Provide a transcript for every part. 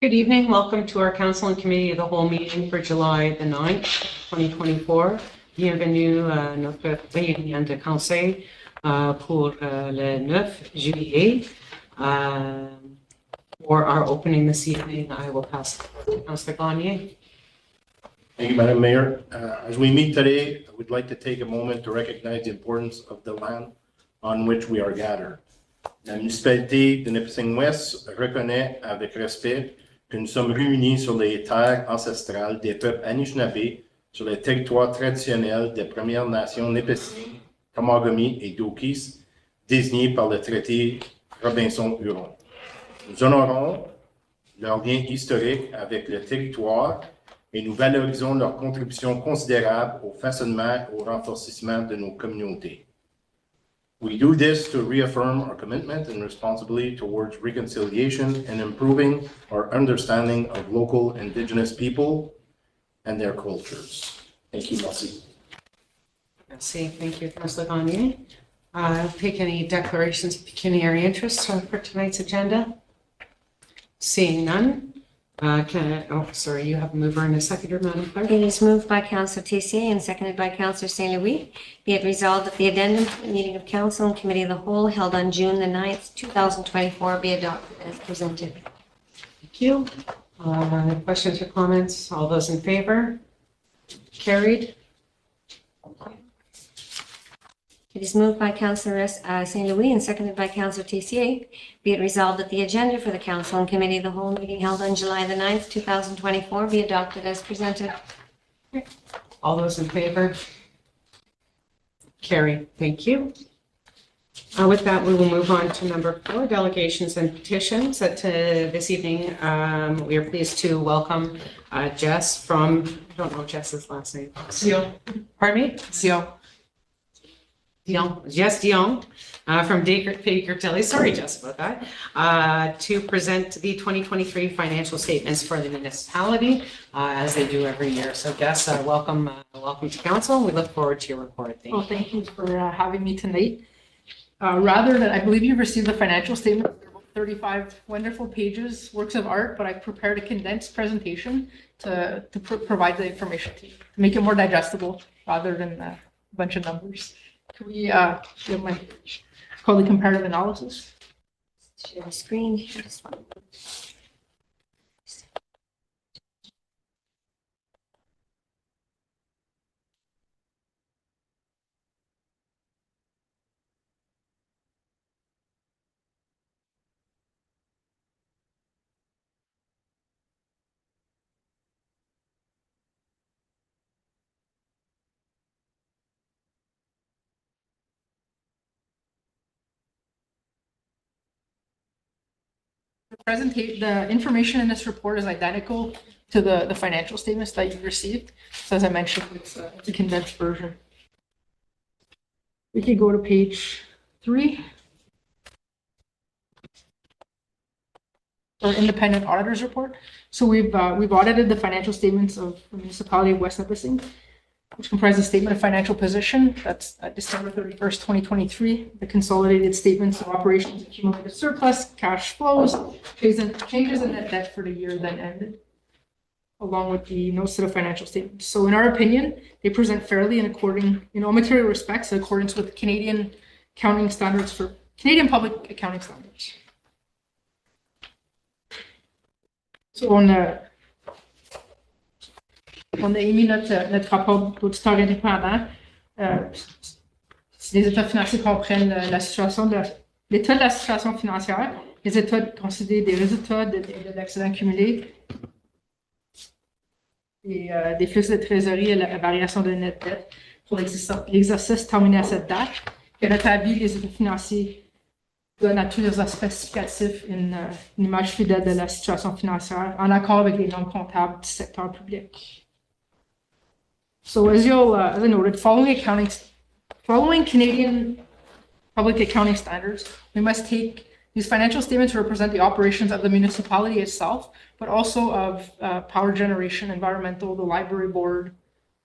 Good evening. Welcome to our Council and Committee of the Whole meeting for July the 9th, 2024. Bienvenue à notre réunion de conseil pour le 9 juillet. For our opening this evening, I will pass to Councillor Gagné. Thank you, Madam Mayor. As we meet today, I would like to take a moment to recognize the importance of the land on which we are gathered. La municipalité de Nipissing-Ouest reconnaît avec respect que nous sommes réunis sur les terres ancestrales des peuples Anishinaabe, sur les territoires traditionnels des Premières Nations Nipissing, Tamagami et Dokis, désignés par le traité Robinson-Huron. Nous honorons leur lien historique avec le territoire et nous valorisons leur contribution considérable au façonnement et au renforcement de nos communautés. We do this to reaffirm our commitment and responsibility towards reconciliation and improving our understanding of local Indigenous people and their cultures. Thank you, Merci. Merci. Thank you, Councillor Gagné. Take any declarations of pecuniary interest for tonight's agenda? Seeing none. Sorry, you have a mover and a seconder, Madam Clerk. It is moved by Councillor Tessier and seconded by Councillor St. Louis. Be it resolved that the addendum to the meeting of Council and Committee of the Whole held on June the 9th, 2024 be adopted as presented. Thank you. Questions or comments? All those in favor? Carried. It is moved by Councillor St. Louis and seconded by Councillor Tessier. Be it resolved that the agenda for the Council and Committee of the Whole meeting held on July the 9th, 2024 be adopted as presented. All those in favor? Carried. Thank you. With that, we will move on to number 4, delegations and petitions. This evening, we are pleased to welcome Jess from, I don't know Jess's last name. Dion. Pardon me? Jess Dion from Baker Tilly. Sorry, Jess, about that. To present the 2023 financial statements for the municipality, as they do every year. So, Jess, welcome to council. We look forward to your report. Thank you for having me tonight. Rather than, I believe you've received the financial statement. They're about 35 wonderful pages, works of art, but I prepared a condensed presentation to provide the information to you, to make it more digestible rather than a bunch of numbers. Can we give my call the comparative analysis? Share the screen. The information in this report is identical to the financial statements that you received. So as I mentioned, it's a condensed version. We can go to page 3. Our independent auditor's report. So we've audited the financial statements of the municipality of West Nipissing, which comprise a statement of financial position. That's December 31st, 2023. The consolidated statements of operations, accumulated surplus, cash flows, changes in net debt for the year then ended, along with the notes to the financial statements. So in our opinion, they present fairly in all material respects in accordance with Canadian accounting standards for Canadian public accounting standards. So on a émis notre rapport d'auditeur indépendant. Les états financiers comprennent l'état de la situation financière, les états considérés des résultats de l'excédent cumulé, et des flux de trésorerie et la variation de net dette pour l'exercice terminé à cette date. Et à notre avis, les états financiers donnent à tous les aspects significatifs une image fidèle de la situation financière en accord avec les normes comptables du secteur public. So as I noted, following Canadian public accounting standards, we must take these financial statements to represent the operations of the municipality itself, but also of power generation, environmental, the library board,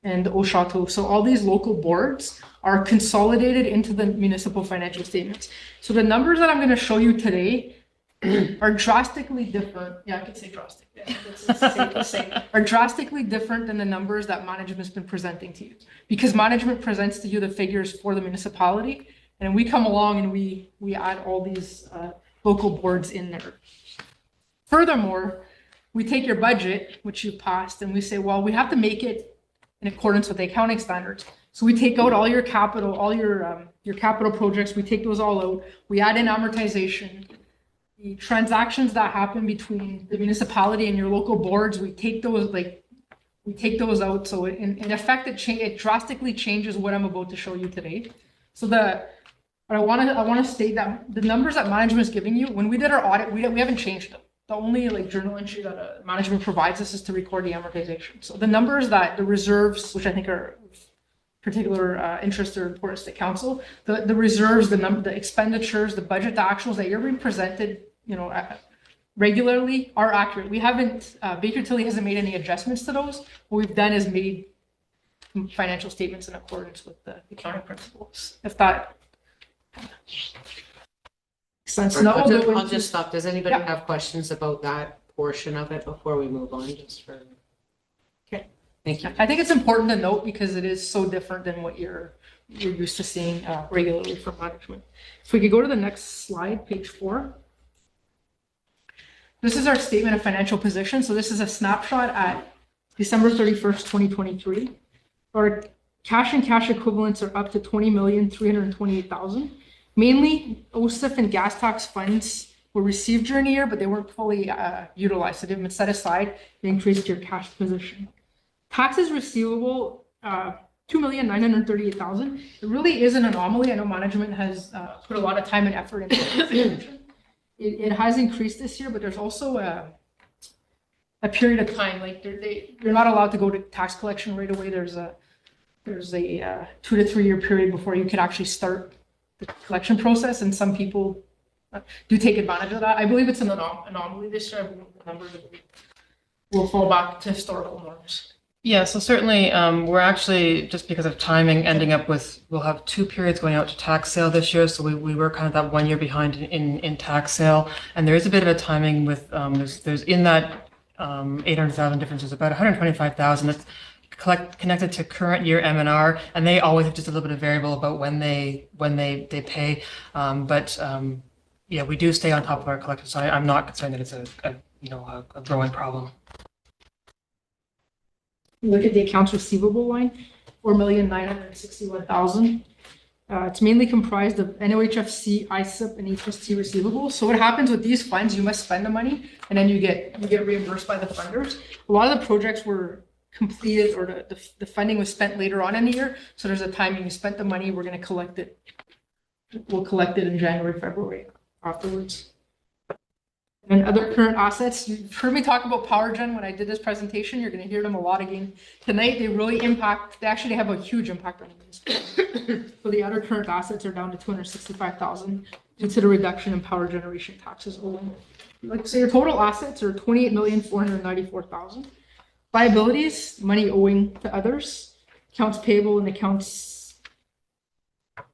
and the Eau Chateau. So all these local boards are consolidated into the municipal financial statements. So the numbers that I'm going to show you today are drastically different. Yeah, I could say drastic. Yeah, it's safe to say, are drastically different than the numbers that management's been presenting to you. Because management presents to you the figures for the municipality, and we come along and we add all these local boards in there. Furthermore, we take your budget, which you passed, and we say, well, we have to make it in accordance with the accounting standards. So we take out all your capital, all your capital projects, we take those all out. We add in amortization. The transactions that happen between the municipality and your local boards, we take those out. So in effect, it drastically changes what I'm about to show you today. So I want to state that the numbers that management is giving you, when we did our audit, we haven't changed them. The only journal entry that management provides us is to record the amortization. So the numbers that the reserves, which I think are of particular interest or importance to council, the reserves, the expenditures, the budget, the actuals that you're being presented, regularly are accurate. We haven't, Baker Tilly hasn't made any adjustments to those. What we've done is made financial statements in accordance with the accounting principles. If that makes sense. No, I'll just stop. Does anybody Yeah. have questions about that portion of it before we move on, just for? Okay. Thank you. I think it's important to note because it is so different than what you're used to seeing regularly from management. If we could go to the next slide, page 4. This is our statement of financial position. So this is a snapshot at December 31st, 2023. Our cash and cash equivalents are up to $20,328,000. Mainly OSIF and gas tax funds were received during the year, but they weren't fully utilized. So they've been set aside to increase your cash position. Taxes receivable, $2,938,000. It really is an anomaly. I know management has put a lot of time and effort into it. It has increased this year, but there's also a period of time. You're not allowed to go to tax collection right away. There's a 2 to 3 year period before you can actually start the collection process, and some people do take advantage of that. I believe it's an anomaly this year. I believe the numbers will fall back to historical norms. Yeah, so certainly we're actually, just because of timing, ending up with, we'll have 2 periods going out to tax sale this year. So we were kind of that 1 year behind in tax sale. And there is a bit of a timing with, there's in that 800,000 difference, there's about 125,000 that's connected to current year M&R. And they always have just a little bit of variable about when they pay. Yeah, we do stay on top of our collection. So I'm not concerned that it's a growing problem. Look at the accounts receivable line, $4,961,000. It's mainly comprised of NOHFC, ISIP, and HST receivables. So what happens with these funds, you must spend the money and then you get reimbursed by the funders. A lot of the projects were completed, or the funding was spent later on in the year. So there's a timing. You spent the money, we're going to collect it. We'll collect it in January, February afterwards. And other current assets, you've heard me talk about power gen when I did this presentation. You're going to hear them a lot again tonight. They actually have a huge impact on this. So the other current assets are down to $265,000 due to the reduction in power generation taxes owing. So your total assets are $28,494,000. Liabilities, money owing to others, accounts payable and accounts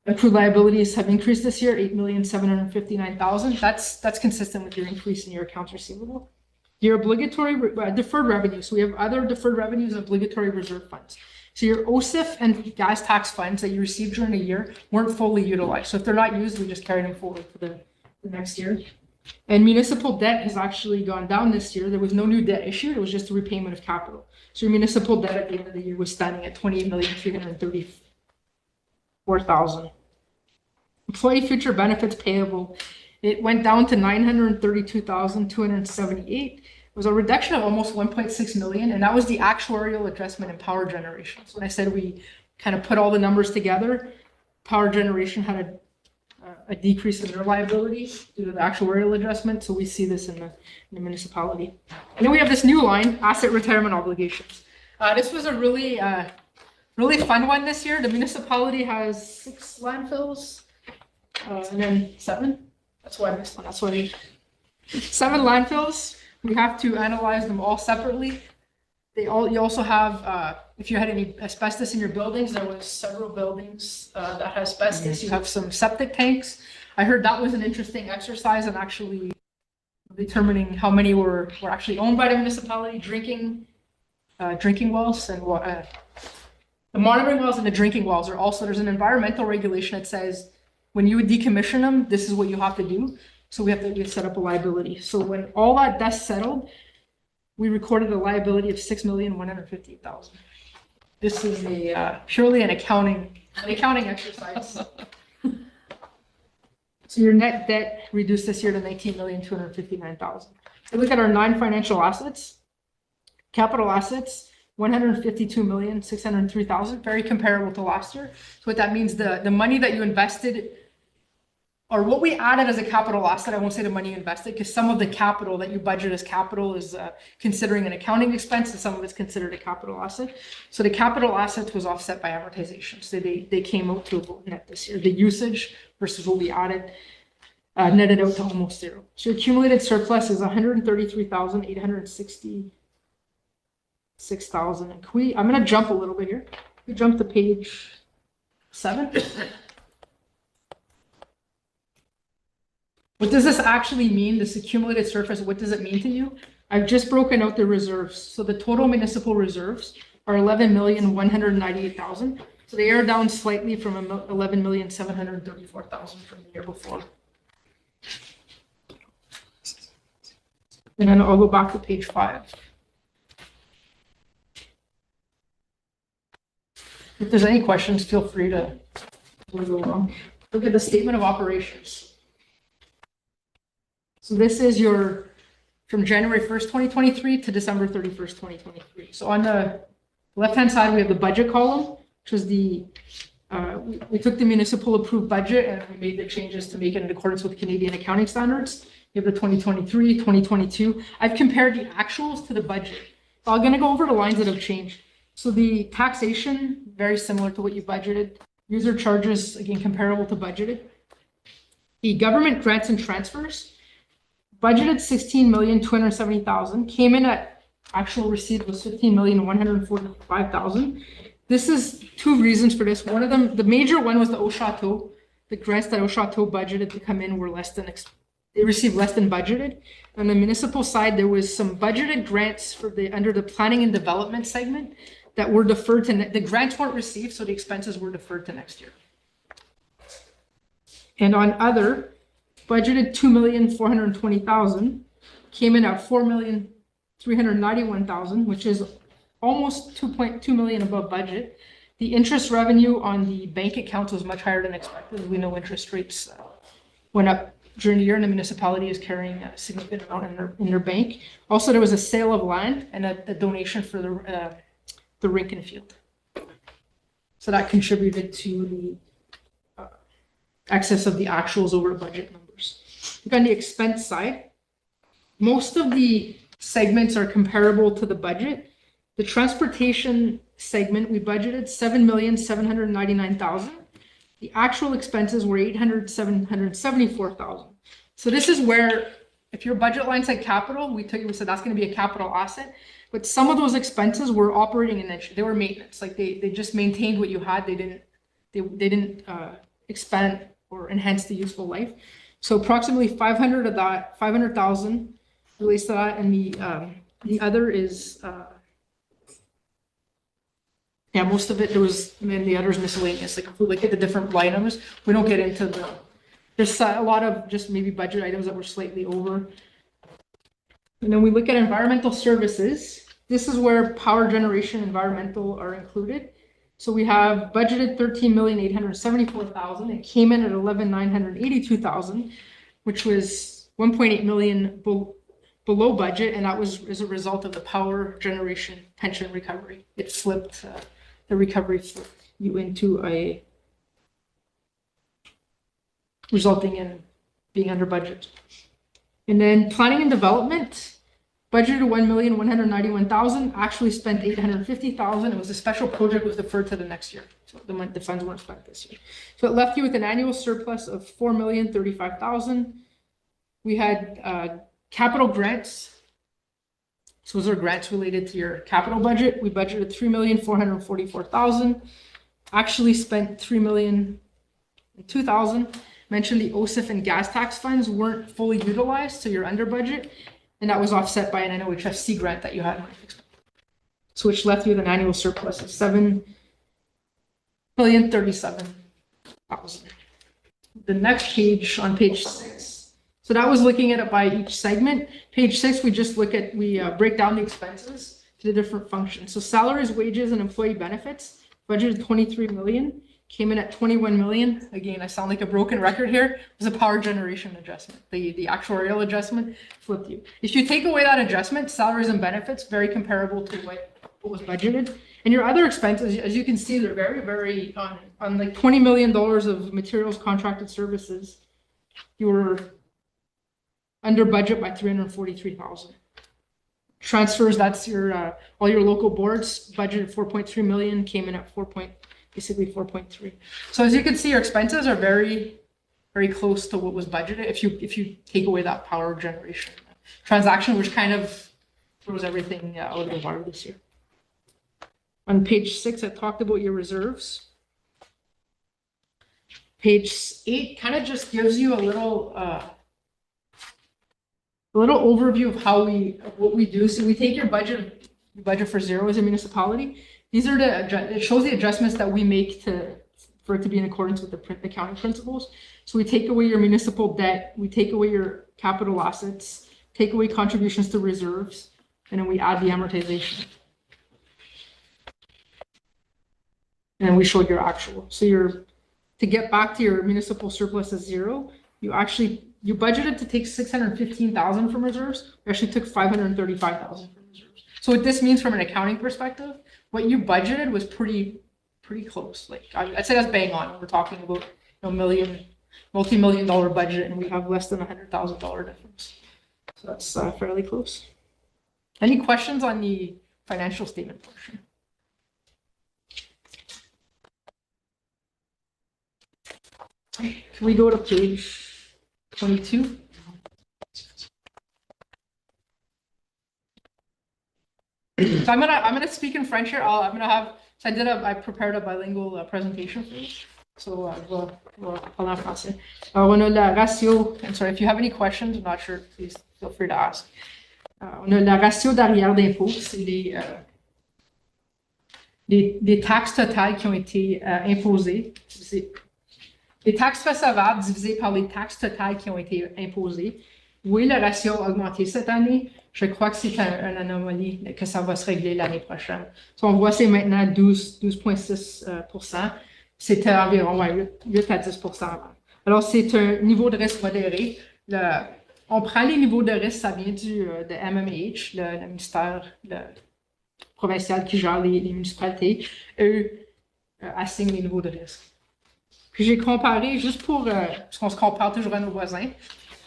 accrued liabilities have increased this year, $8,759,000. That's consistent with your increase in your accounts receivable. Your obligatory deferred revenues. So we have other deferred revenues and obligatory reserve funds. So your OSIF and gas tax funds that you received during the year weren't fully utilized. So if they're not used, we just carry them forward for the next year. And municipal debt has actually gone down this year. There was no new debt issued. It was just a repayment of capital. So your municipal debt at the end of the year was standing at $28,334,000. Employee future benefits payable, it went down to $932,278. It was a reduction of almost 1.6 million, and that was the actuarial adjustment in power generation. So when I said we kind of put all the numbers together, power generation had a decrease in their liability due to the actuarial adjustment. So we see this in the municipality. And then we have this new line, asset retirement obligations. This was a really fun one this year. The municipality has 6 landfills, and then 7. That's why I missed one. That's why 7 landfills. We have to analyze them all separately. You also have, if you had any asbestos in your buildings, there was several buildings that had asbestos. You have some septic tanks. I heard that was an interesting exercise and actually determining how many were actually owned by the municipality, drinking wells, and the monitoring wells and the drinking wells are also, there's an environmental regulation that says when you would decommission them, this is what you have to do. So we have to set up a liability. So when all that dust settled, we recorded a liability of $6,158,000. This is purely an accounting exercise. So your net debt reduced this year to $19,259,000. We look at our non-financial assets, capital assets, $152,603,000, very comparable to last year. So what that means, the money that you invested, or what we added as a capital asset, I won't say the money you invested, because some of the capital that you budget as capital is considering an accounting expense, and some of it's considered a capital asset. So the capital assets was offset by amortization. So they came out to a net this year. The usage versus what we added netted out to almost zero. So your accumulated surplus is $133,866,000. And I'm going to jump a little bit here. We jump to page 7. What does this actually mean? This accumulated surplus, what does it mean to you? I've just broken out the reserves. So the total municipal reserves are $11,198,000. So they are down slightly from $11,734,000 from the year before. And then I'll go back to page 5. If there's any questions, feel free to go along. Look at the statement of operations. So this is from January 1st, 2023 to December 31st, 2023. So on the left-hand side, we have the budget column, which was we took the municipal approved budget and we made the changes to make it in accordance with Canadian accounting standards. You have the 2023, 2022. I've compared the actuals to the budget. So I'm going to go over the lines that have changed. So the taxation, very similar to what you budgeted. User charges, again, comparable to budgeted. The government grants and transfers, budgeted $16,270,000, came in at actual receipt was $15,145,000. This is 2 reasons for this. One of them, the major one, was the Eau-Château. The grants that Eau-Château budgeted to come in were they received less than budgeted. On the municipal side, there was some budgeted grants under the planning and development segment that were deferred to, the grants weren't received, so the expenses were deferred to next year. And on other, budgeted $2,420,000, came in at $4,391,000, which is almost $2.2 million above budget. The interest revenue on the bank accounts was much higher than expected. We know interest rates went up during the year, and the municipality is carrying a significant amount in their bank. Also, there was a sale of land and a donation for the rink and field. So that contributed to the excess of the actuals over budget numbers. Look on the expense side, most of the segments are comparable to the budget. The transportation segment, we budgeted $7,799,000. The actual expenses were $774,000. So this is where, if your budget line said capital, we said that's going to be a capital asset. But some of those expenses were operating and they were maintenance. Like they just maintained what you had. They didn't expand or enhance the useful life. So approximately 500 of that, 500,000 relates to that, and the other is most of it there was, and then the other is miscellaneous. Like if we look at the different line items, we don't get into there's a lot of just maybe budget items that were slightly over. And then we look at environmental services. This is where power generation, environmental are included. So we have budgeted $13,874,000. It came in at $11,982,000, which was $1.8 million below budget, and that was as a result of the power generation pension recovery. It flipped the recovery flipped you into resulting in being under budget. And then planning and development, budgeted $1,191,000, actually spent $850,000. It was a special project, was deferred to the next year. So the funds weren't spent this year. So it left you with an annual surplus of $4,035,000. We had capital grants. So those are grants related to your capital budget. We budgeted $3,444,000. Actually spent $3,002,000. mentioned the OSIF and gas tax funds weren't fully utilized, so you're under budget. And that was offset by an NOHFC grant that you had. So which left you with an annual surplus of $7,037,000. The next page, on page 6. So that was looking at it by each segment. Page 6, we break down the expenses to the different functions. So salaries, wages, and employee benefits, budgeted 23 million, came in at 21 million. Again, I sound like a broken record here. It was a power generation adjustment. The actuarial adjustment flipped you. If you take away that adjustment, salaries and benefits, very comparable to what was budgeted. And your other expenses, as you can see, they're very, very, on like $20 million of materials contracted services, you were under budget by 343,000. Transfers, that's your, all your local boards, budgeted 4.3 million, came in at basically 4.3. So as you can see, your expenses are very, very close to what was budgeted if you take away that power generation transaction, which kind of throws everything out of the water this year. On page 6, I talked about your reserves. Page 8 kind of just gives you a little overview of what we do. So we take your budget for zero as a municipality. These are it shows the adjustments that we make for it to be in accordance with the accounting principles. So we take away your municipal debt, we take away your capital assets, take away contributions to reserves, and then we add the amortization. And then we showed your actual. So to get back to your municipal surplus as zero, you budgeted to take 615,000 from reserves. We actually took 535,000 from reserves. So what this means from an accounting perspective, what you budgeted was pretty close. Like I'd say that's bang on. We're talking about multi-million dollar budget, and we have less than $100,000 difference. So that's fairly close. Any questions on the financial statement portion? Can we go to page 22? So I'm gonna speak in French here. I prepared a bilingual presentation for you. So we'll parler en français. On a la ratio. I'm sorry if you have any questions. I'm not sure. Please feel free to ask. On a la ratio d'arrière d'impôt. C'est les taxes totales qui ont été imposées. Les taxes recevables divisées par les taxes totales qui ont été imposées. Oui, le ratio a augmenté cette année. Je crois que c'est une anomalie, que ça va se régler l'année prochaine. So, on voit c'est maintenant 12,6%. C'était environ 8 à 10% avant. Alors, c'est un niveau de risque modéré. On prend les niveaux de risque, ça vient de MMH, le ministère provincial qui gère les municipalités. Eux assignent les niveaux de risque. Puis j'ai comparé, juste parce qu'on se compare toujours à nos voisins,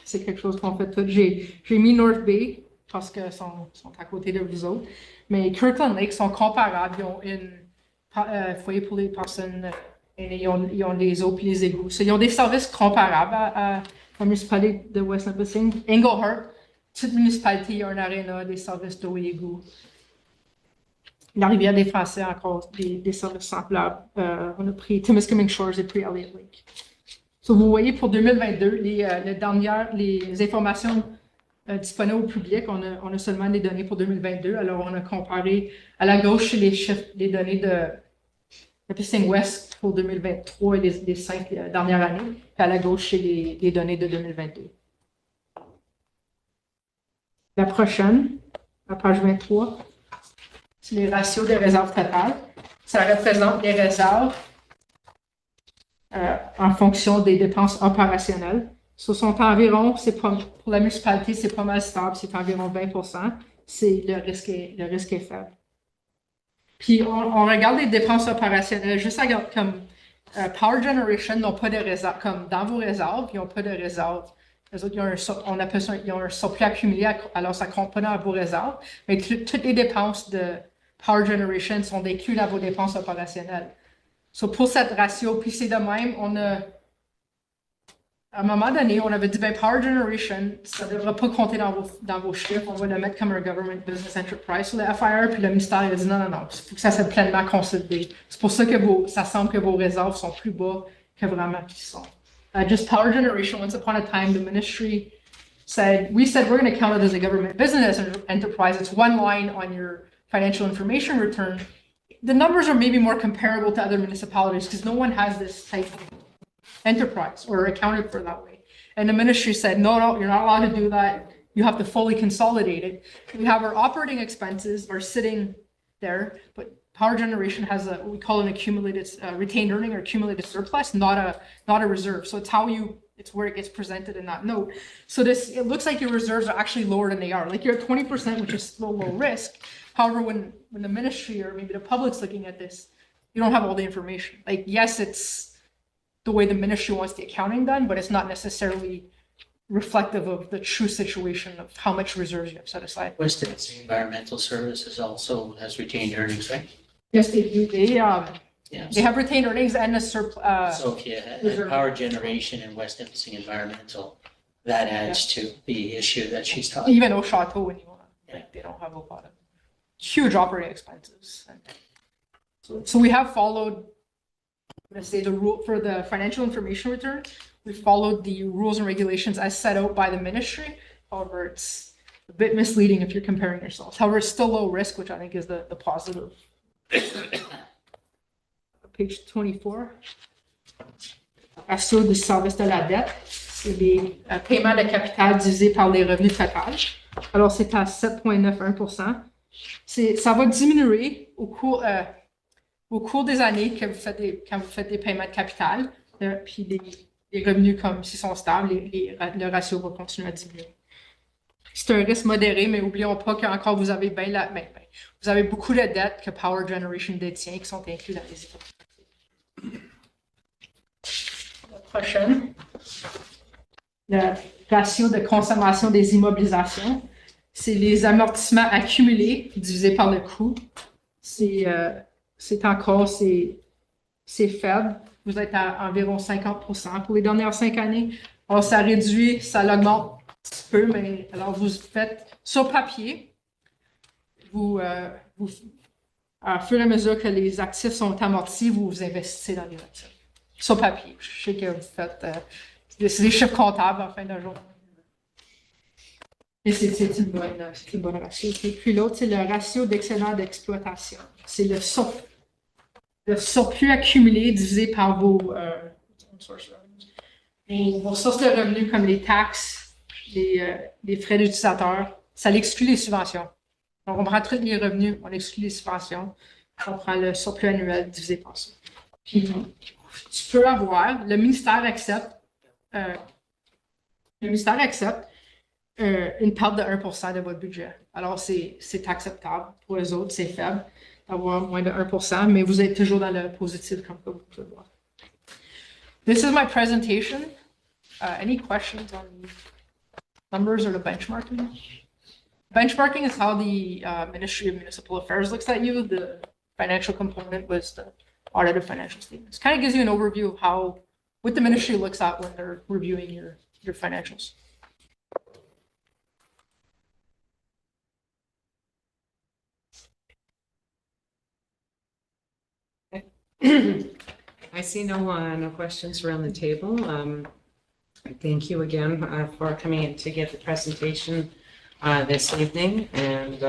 c'est quelque chose qu'on fait tout. J'ai mis North Bay, parce qu'ils sont à côté de vous autres, mais Kirkland Lake sont comparables. Ils ont un foyer pour les personnes, et ils ont les eaux et les égouts. Ils ont des services comparables à la municipalité de West Nipissing. Englehart, petite municipalité, il y a un aréna, des services d'eau et égouts. La rivière des Français, encore des services semblables. On a pris Timiskaming Shores et pris Elliott Lake. So, vous voyez, pour 2022, les informations disponibles au public, on a seulement les données pour 2022. Alors, on a comparé à la gauche les chiffres, les données de Nipissing West pour 2023 et les 5 dernières années. Puis à la gauche, c'est les données de 2022. La prochaine, la page 23. C'est les ratios des réserves totales. Ça représente les réserves en fonction des dépenses opérationnelles. Ce sont environ, pour la municipalité, c'est pas mal stable, c'est environ 20%. Le risque est faible. Puis on regarde les dépenses opérationnelles, juste comme Power Generation n'ont pas de réserve, comme dans vos réserves, ils n'ont pas de réserve. Les autres, ils ont un surplus accumulé, alors ça ne compte pas dans vos réserves. Mais toutes les dépenses de Power Generation sont incluses dans vos dépenses opérationnelles. So pour cette ratio, puis c'est de même, à un moment donné, on avait dit, Power Generation, ça ne devra pas compter dans vos chiffres, on va le mettre comme un Government Business Enterprise sur le FIR, puis le ministère a dit non, il faut que ça soit pleinement considéré. C'est pour ça que ça semble que vos réserves sont plus bas que vraiment qu'ils sont. just power generation. Once upon a time, the ministry we said we're going to count it as a government business enterprise. It's one line on your financial information return. The numbers are maybe more comparable to other municipalities because no one has this type of enterprise or accounted for that way. And the ministry said, no, you're not allowed to do that. You have to fully consolidate it. We have our operating expenses are sitting there, but power generation has what we call an accumulated retained earning or accumulated surplus, not a reserve. So it's where it gets presented in that note. So it looks like your reserves are actually lower than they are. Like you're at 20%, which is still low risk. However, when the ministry or maybe the public's looking at this, you don't have all the information. Like, yes, it's the way the ministry wants the accounting done, but it's not necessarily reflective of the true situation of how much reserves you have set aside. West Tennessee Environmental Services also has retained earnings, right? Yes, they do. Yeah. They have retained earnings and a surplus. So if you had power generation in West Tennessee Environmental, that adds to the issue that she's talking. Even Chateau, when you want, like, they don't have a lot of huge operating expenses. So we have followed, let's say, the rule for the financial information return. We followed the rules and regulations as set out by the ministry. However, it's a bit misleading if you're comparing yourselves. However, it's still low risk, which I think is the positive. Page 24. Ratio du service de la dette, c'est les paiements de capital divisés par les revenus total. Alors, c'est à 7,91%. Ça va diminuer au cours des années que quand vous faites des paiements de capital, puis les revenus comme s'ils sont stables, le ratio va continuer à diminuer. C'est un risque modéré, mais n'oublions pas qu'encore vous avez vous avez beaucoup de dettes que Power Generation détient qui sont inclus dans les hypothèques. La prochaine, le ratio de consommation des immobilisations, c'est les amortissements accumulés divisés par le coût. C'est faible. Vous êtes à environ 50% pour les dernières 5 années. Alors, ça réduit, ça l'augmente un petit peu, mais alors vous faites sur papier, à fur et à mesure que les actifs sont amortis, vous investissez dans les actifs. Sur papier. Je sais que vous faites c'est des chiffres comptables en fin de journée. Et c'est une bonne ratio. Et puis l'autre, c'est le ratio d'excédent d'exploitation. C'est le surplus accumulé divisé par vos sources de revenus comme les taxes, les frais d'utilisateur. Ça l'exclut les subventions. Donc, on prend tous les revenus, on exclut les subventions. On prend le surplus annuel divisé par ça. Puis, tu peux avoir, le ministère accepte une perte de 1% de votre budget. Alors, c'est acceptable. Pour les autres, c'est faible d'avoir moins de 1%, mais vous êtes toujours dans le positif comme vous pouvez le voir. This is my presentation. Any questions on the numbers or the benchmarking? Benchmarking is how the Ministry of Municipal Affairs looks at you. The financial component was the audited financial statements. Kind of gives you an overview of what the ministry looks at when they're reviewing your financials. I see no questions around the table. Thank you again for coming in to give the presentation this evening. And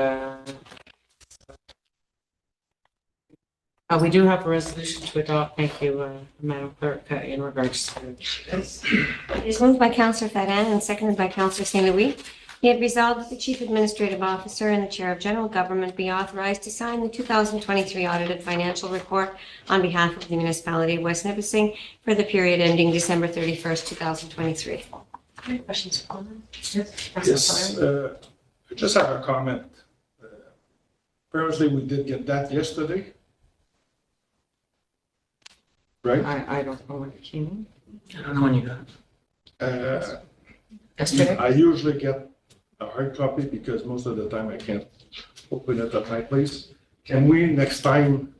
we do have a resolution to adopt. Thank you, Madam Clerk, in regards to this. It is moved by Councillor Ferrand and seconded by Councillor St. Louis. Be it resolved that the Chief Administrative Officer and the Chair of General Government be authorized to sign the 2023 audited financial report on behalf of the municipality of West Nipissing for the period ending December 31st, 2023. Any questions or comments? Yes, I just have a comment. Apparently, we did get that yesterday. Right? I don't know when it came in. I don't know when you got. Yesterday? I usually get a hard copy because most of the time I can't open it at my place. Can we next time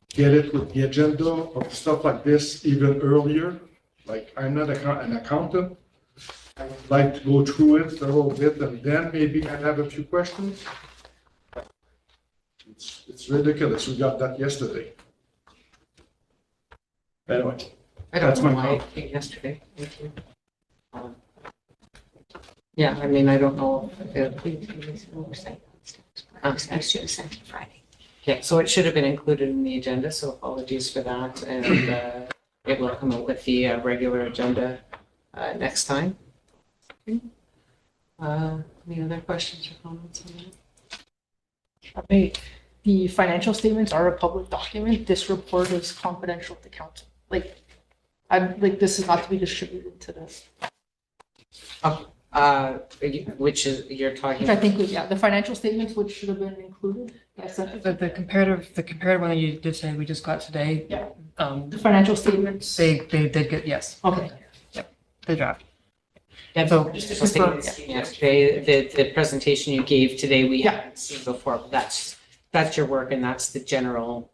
get it with the agenda or stuff like this even earlier? Like, I'm not an accountant. I would like to go through it a little bit and then maybe I have a few questions. It's ridiculous. We got that yesterday. Anyway, I don't That's know my why it came yesterday. Thank you. Yeah, I mean, I don't know. Actually, sent Friday. Okay, so it should have been included in the agenda, so apologies for that. And it will come out with the regular agenda next time. Okay. Any other questions or comments on that? The financial statements are a public document. This report is confidential to council. This is not to be distributed to the. Which is, you're talking. I think, yeah, the financial statements, which should have been included. Yes, The comparative one that you did say we just got today. Yeah. The financial statements. They did get, yes, Okay. the draft. Yeah, So- just the statements yesterday, the presentation you gave today, we haven't seen before, but that's your work and that's the general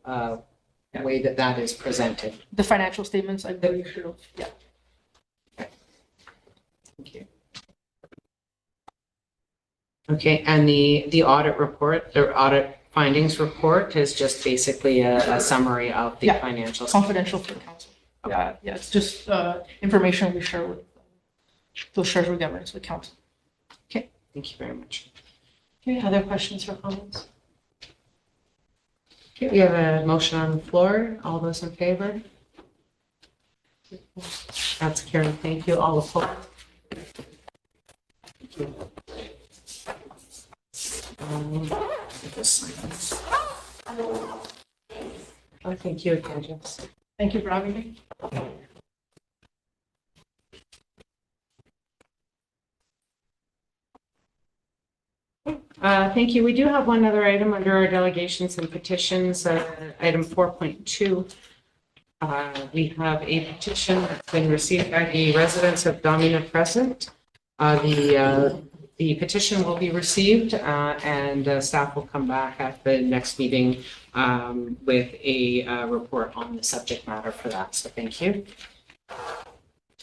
way that is presented. The financial statements, I believe, should have, yeah. Thank you. Okay, and the audit report, the audit findings report is just basically a summary of the Yeah, financial. confidential for the council. Yeah, it's just information we share with those treasury governance with council. Okay, thank you very much. Okay, other questions or comments? Okay, we have a motion on the floor. All those in favor? That's carried. Thank you. All opposed? Thank you. Oh, thank you again, Jess. Thank you for having me. Thank you. We do have one other item under our delegations and petitions, item 4.2. We have a petition that's been received by the residents of Domina Crescent. The petition will be received and staff will come back at the next meeting with a report on the subject matter for that. So thank you.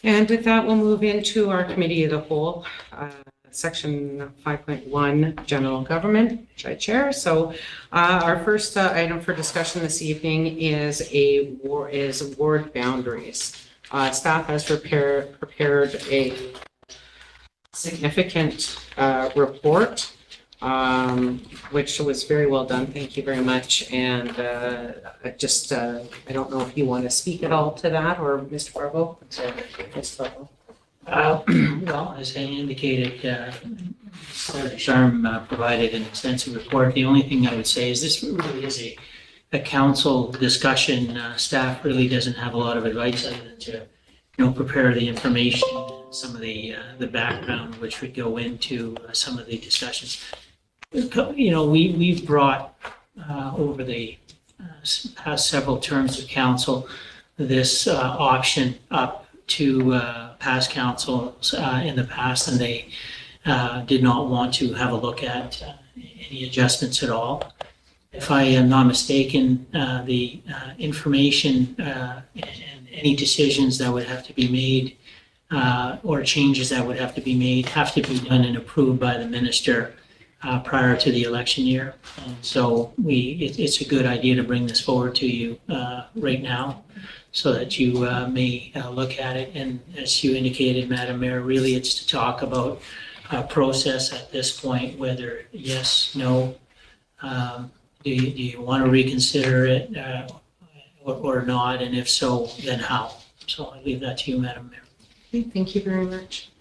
And with that, we'll move into our committee of the whole. Section 5.1, General Government, which I chair. So our first item for discussion this evening is ward boundaries. Staff has prepared a significant report, which was very well done. Thank you very much. And I don't know if you want to speak at all to that, or Mr. Barbeau? Mr. Barbeau. Well, as I indicated, Senator Sharm provided an extensive report. The only thing I would say is this really is a council discussion. Staff really doesn't have a lot of advice other than to, prepare the information, some of the background, which would go into some of the discussions. We've brought over the past several terms of council this option up to past councils in the past, and they did not want to have a look at any adjustments at all. If I am not mistaken, the information and any decisions that would have to be made or changes that would have to be made have to be done and approved by the minister prior to the election year. And so it's a good idea to bring this forward to you right now, so that you may look at it. And as you indicated, Madam Mayor, really it's to talk about process at this point, whether yes, no, do you want to reconsider it or not, and if so, then how? So I leave that to you, Madam Mayor. Okay, thank you very much.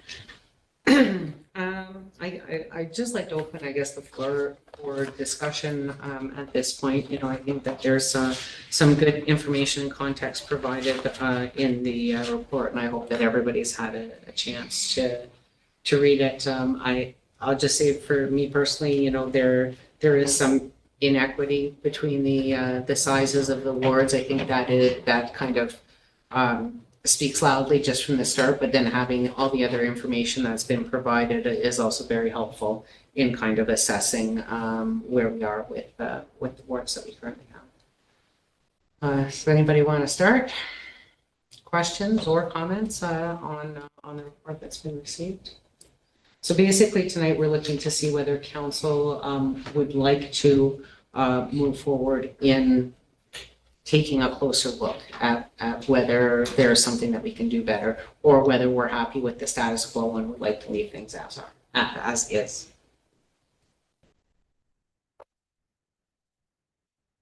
I'd just like to open, I guess, the floor for discussion at this point. I think that there's some good information and context provided in the report, and I hope that everybody's had a chance to read it. I'll just say for me personally, there is some inequity between the sizes of the wards. I think that kind of speaks loudly just from the start, but then having all the other information that's been provided is also very helpful in kind of assessing where we are with the wards that we currently have. Does anybody want to start? Questions or comments on the report that's been received? So basically tonight we're looking to see whether council would like to move forward in taking a closer look at whether there's something that we can do better, or whether we're happy with the status quo and would like to leave things as is.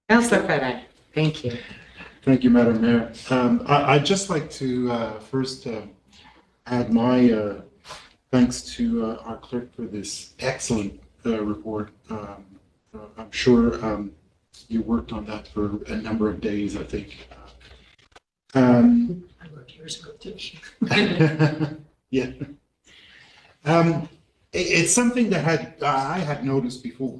Councillor Ferrer, thank you. Thank you, Madam Mayor. I'd just like to first add my thanks to our clerk for this excellent report. I'm sure you worked on that for a number of days, I think. I worked years ago too. Yeah. It's something that I had noticed before.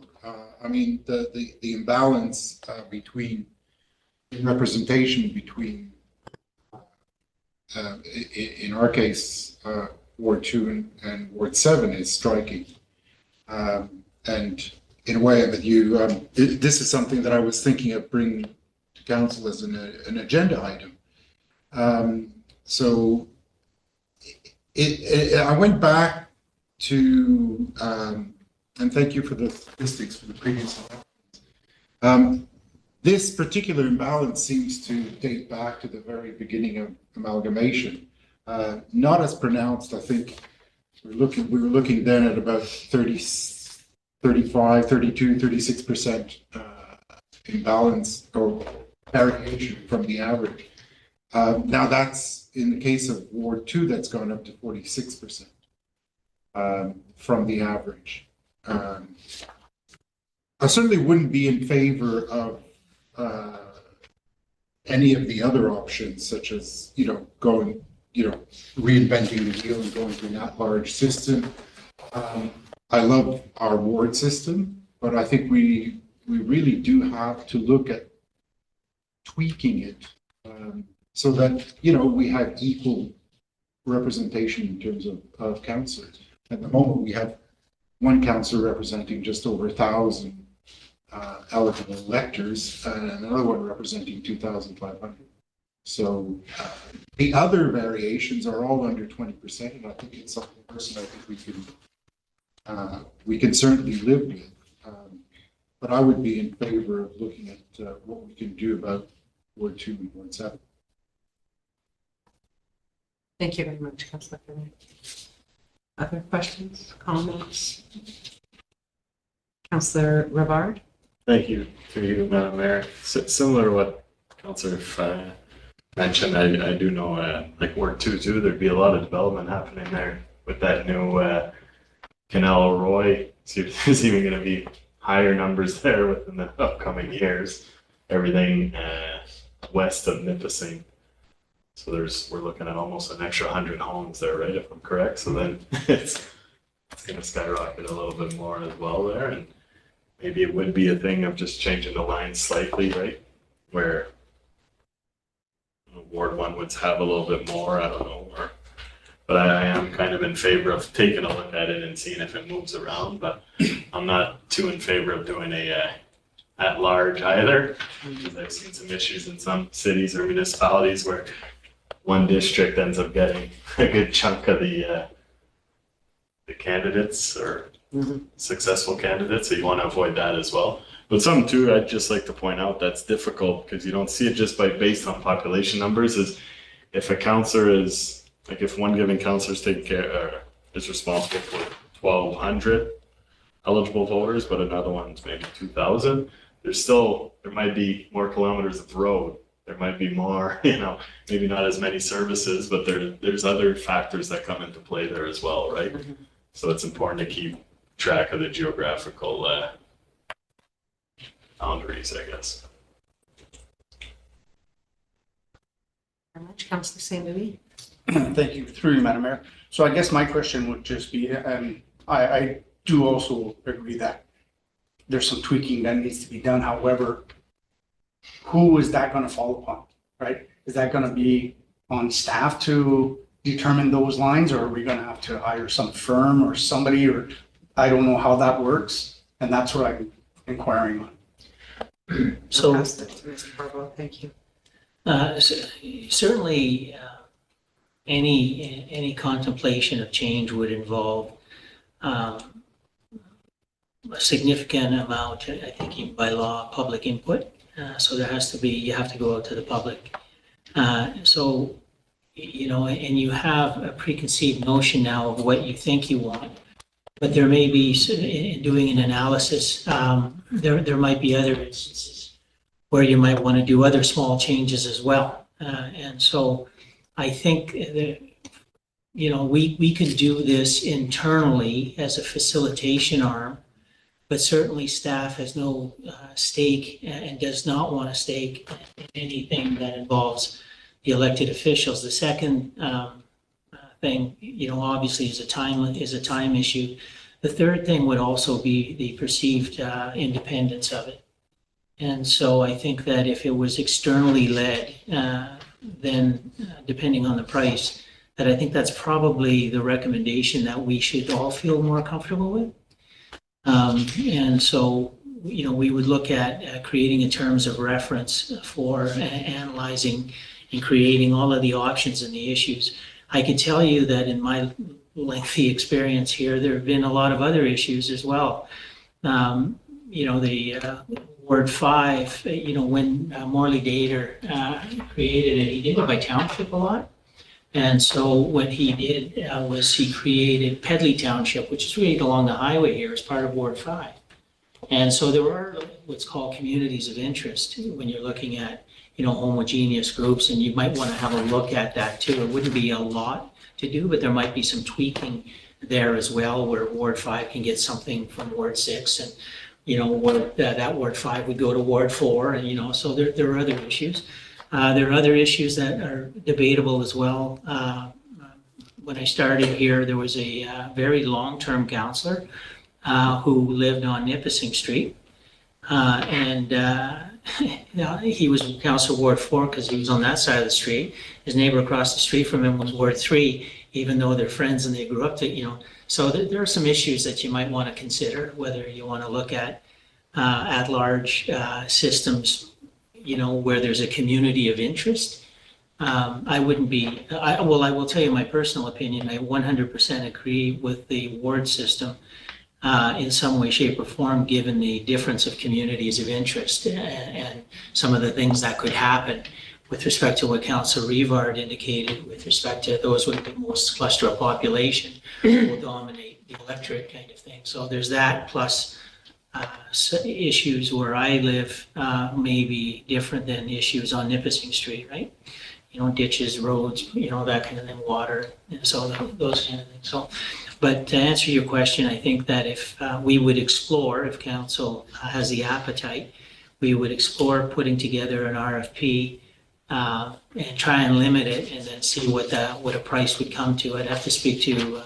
I mean, the imbalance between representation between, in our case, Ward 2 and Ward 7 is striking. And in a way, that this is something that I was thinking of bringing to council as an agenda item. So I went back to, and thank you for the statistics for the previous one. This particular imbalance seems to date back to the very beginning of amalgamation. Not as pronounced, I think. We were looking then at about 35, 32, 36% imbalance or variation from the average. Now that's in the case of Ward 2, that's gone up to 46% from the average. I certainly wouldn't be in favor of any of the other options, such as, going, reinventing the wheel and going to an at-large system. I love our ward system, but I think we really do have to look at tweaking it so that, we have equal representation in terms of councillors. At the moment, we have one councillor representing just over 1,000 eligible electors, and another one representing 2,500. So the other variations are all under 20%, and I think it's something personally I think we can certainly live with. But I would be in favor of looking at what we can do about Ward 2 and Ward 7. Thank you very much, Councillor Ferrer. Other questions, comments? Councillor Rivard? Thank you, through you, Madam Mayor. Similar to what Councillor mentioned, I do know, like Ward 2 too, there'd be a lot of development happening there with that new Canal Roy. See if there's even going to be higher numbers there within the upcoming years. Everything west of Nipissing. So we're looking at almost an extra 100 homes there, right? If I'm correct. So then it's going to skyrocket a little bit more as well there, and maybe it would be a thing of just changing the lines slightly, right? Where Ward 1 would have a little bit more, I don't know, but I am kind of in favor of taking a look at it and seeing if it moves around, but I'm not too in favor of doing a at large either, because I've seen some issues in some cities or municipalities where one district ends up getting a good chunk of the candidates or successful candidates, so you want to avoid that as well. But some too, I'd just like to point out that's difficult because you don't see it just based on population numbers. Is if a councillor is, like if one given councillor is taking care, is responsible for 1,200 eligible voters, but another one's maybe 2,000, there might be more kilometers of road. There might be more, maybe not as many services, but there's other factors that come into play there as well, right? So it's important to keep track of the geographical boundaries, I guess. Very much, Councillor St. Louis. Thank you, through you, Madam Mayor. So I guess my question would just be, I do also agree that there's some tweaking that needs to be done. However, who is that going to fall upon, right? Is that going to be on staff to determine those lines, or are we going to have to hire some firm or somebody, or I don't know how that works, and that's what I'm inquiring on. So, Mr. Barbeau, thank you. Certainly, any contemplation of change would involve a significant amount, I think, by law, public input. So there has to be, you have to go out to the public. So, you know, and you have a preconceived notion now of what you think you want. But there may be, in doing an analysis, there might be other instances where you might want to do other small changes as well. And so I think that, you know, we could do this internally as a facilitation arm, but certainly staff has no stake and does not want to stake in anything that involves the elected officials. The second thing, you know, obviously is a time issue. The third thing would also be the perceived independence of it. And so I think that if it was externally led, then depending on the price, that I think that's probably the recommendation that we should all feel more comfortable with. And so, you know, we would look at creating a terms of reference for analyzing and creating all of the options and the issues. I can tell you that in my lengthy experience here, there have been a lot of other issues as well. You know, the Ward 5, you know, when Morley Dater created it, he did it by township a lot. And so what he did was he created Pedley Township, which is really along the highway here as part of Ward 5. And so there are what's called communities of interest when you're looking at, you know, homogeneous groups, and you might want to have a look at that too. It wouldn't be a lot to do, but there might be some tweaking there as well, where Ward 5 can get something from Ward 6, and, you know, that Ward 5 would go to Ward 4, and, you know, so there are other issues. There are other issues that are debatable as well. When I started here, there was a very long-term counselor who lived on Nipissing Street. And he was Councillor Ward 4 because he was on that side of the street. His neighbor across the street from him was Ward 3, even though they're friends and they grew up to, you know. So there are some issues that you might want to consider, whether you want to look at large systems, you know, where there's a community of interest. I wouldn't be, I will tell you my personal opinion. I 100% agree with the ward system in some way, shape, or form, given the difference of communities of interest and some of the things that could happen with respect to what Councillor Rivard indicated, with respect to those with the most cluster of population will dominate the electorate kind of thing. So there's that, plus issues where I live may be different than issues on Nipissing Street, right? You know, ditches, roads, you know, that kind of thing, water, and so those kind of things. So, but to answer your question, I think that if we would explore, if council has the appetite, we would explore putting together an RFP and try and limit it, and then see what a price would come to. I'd have to speak to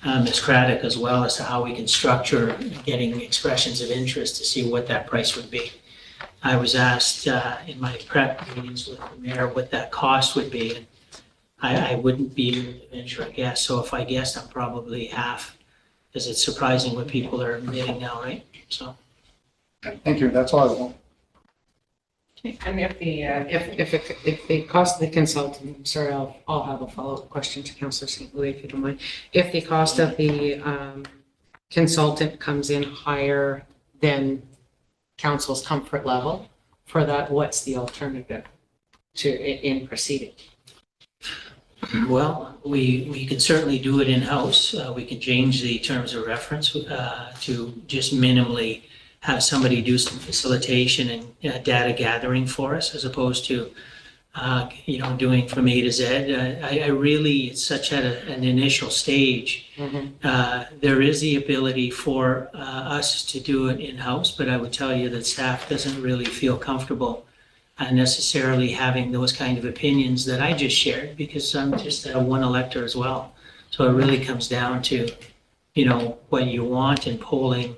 Ms. Craddock as well as to how we can structure getting expressions of interest to see what that price would be. I was asked in my prep meetings with the mayor what that cost would be, and I wouldn't be able to venture a guess. So if I guessed, I'm probably half, because it's surprising what people are admitting now, right? So. Thank you. That's all I want. And if the cost of the consultant, I'm sorry, I'll have a follow-up question to Councillor St. Louis if you don't mind. If the cost of the consultant comes in higher than council's comfort level for that, what's the alternative in proceeding? Well, we can certainly do it in-house. We can change the terms of reference to just minimally have somebody do some facilitation and data gathering for us, as opposed to, you know, doing from A to Z. I really, it's such at an initial stage. Mm-hmm. There is the ability for us to do it in-house, but I would tell you that staff doesn't really feel comfortable necessarily having those kind of opinions that I just shared, because I'm just one elector as well. So it really comes down to, you know, what you want, and polling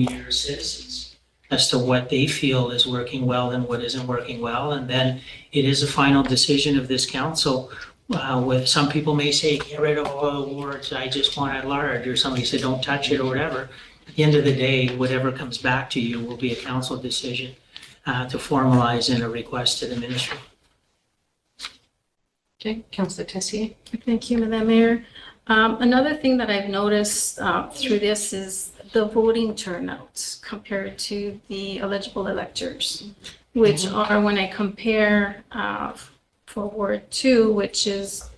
your citizens as to what they feel is working well and what isn't working well. And then it is a final decision of this council. With some people may say, get rid of all the wards, I just want at large, or somebody said, don't touch it, or whatever. At the end of the day, whatever comes back to you will be a council decision to formalize in a request to the ministry. Okay, Councillor Tessier. Thank you, Madam Mayor. Another thing that I've noticed through this is the voting turnouts compared to the eligible electors, which are when I compare for Ward 2, which is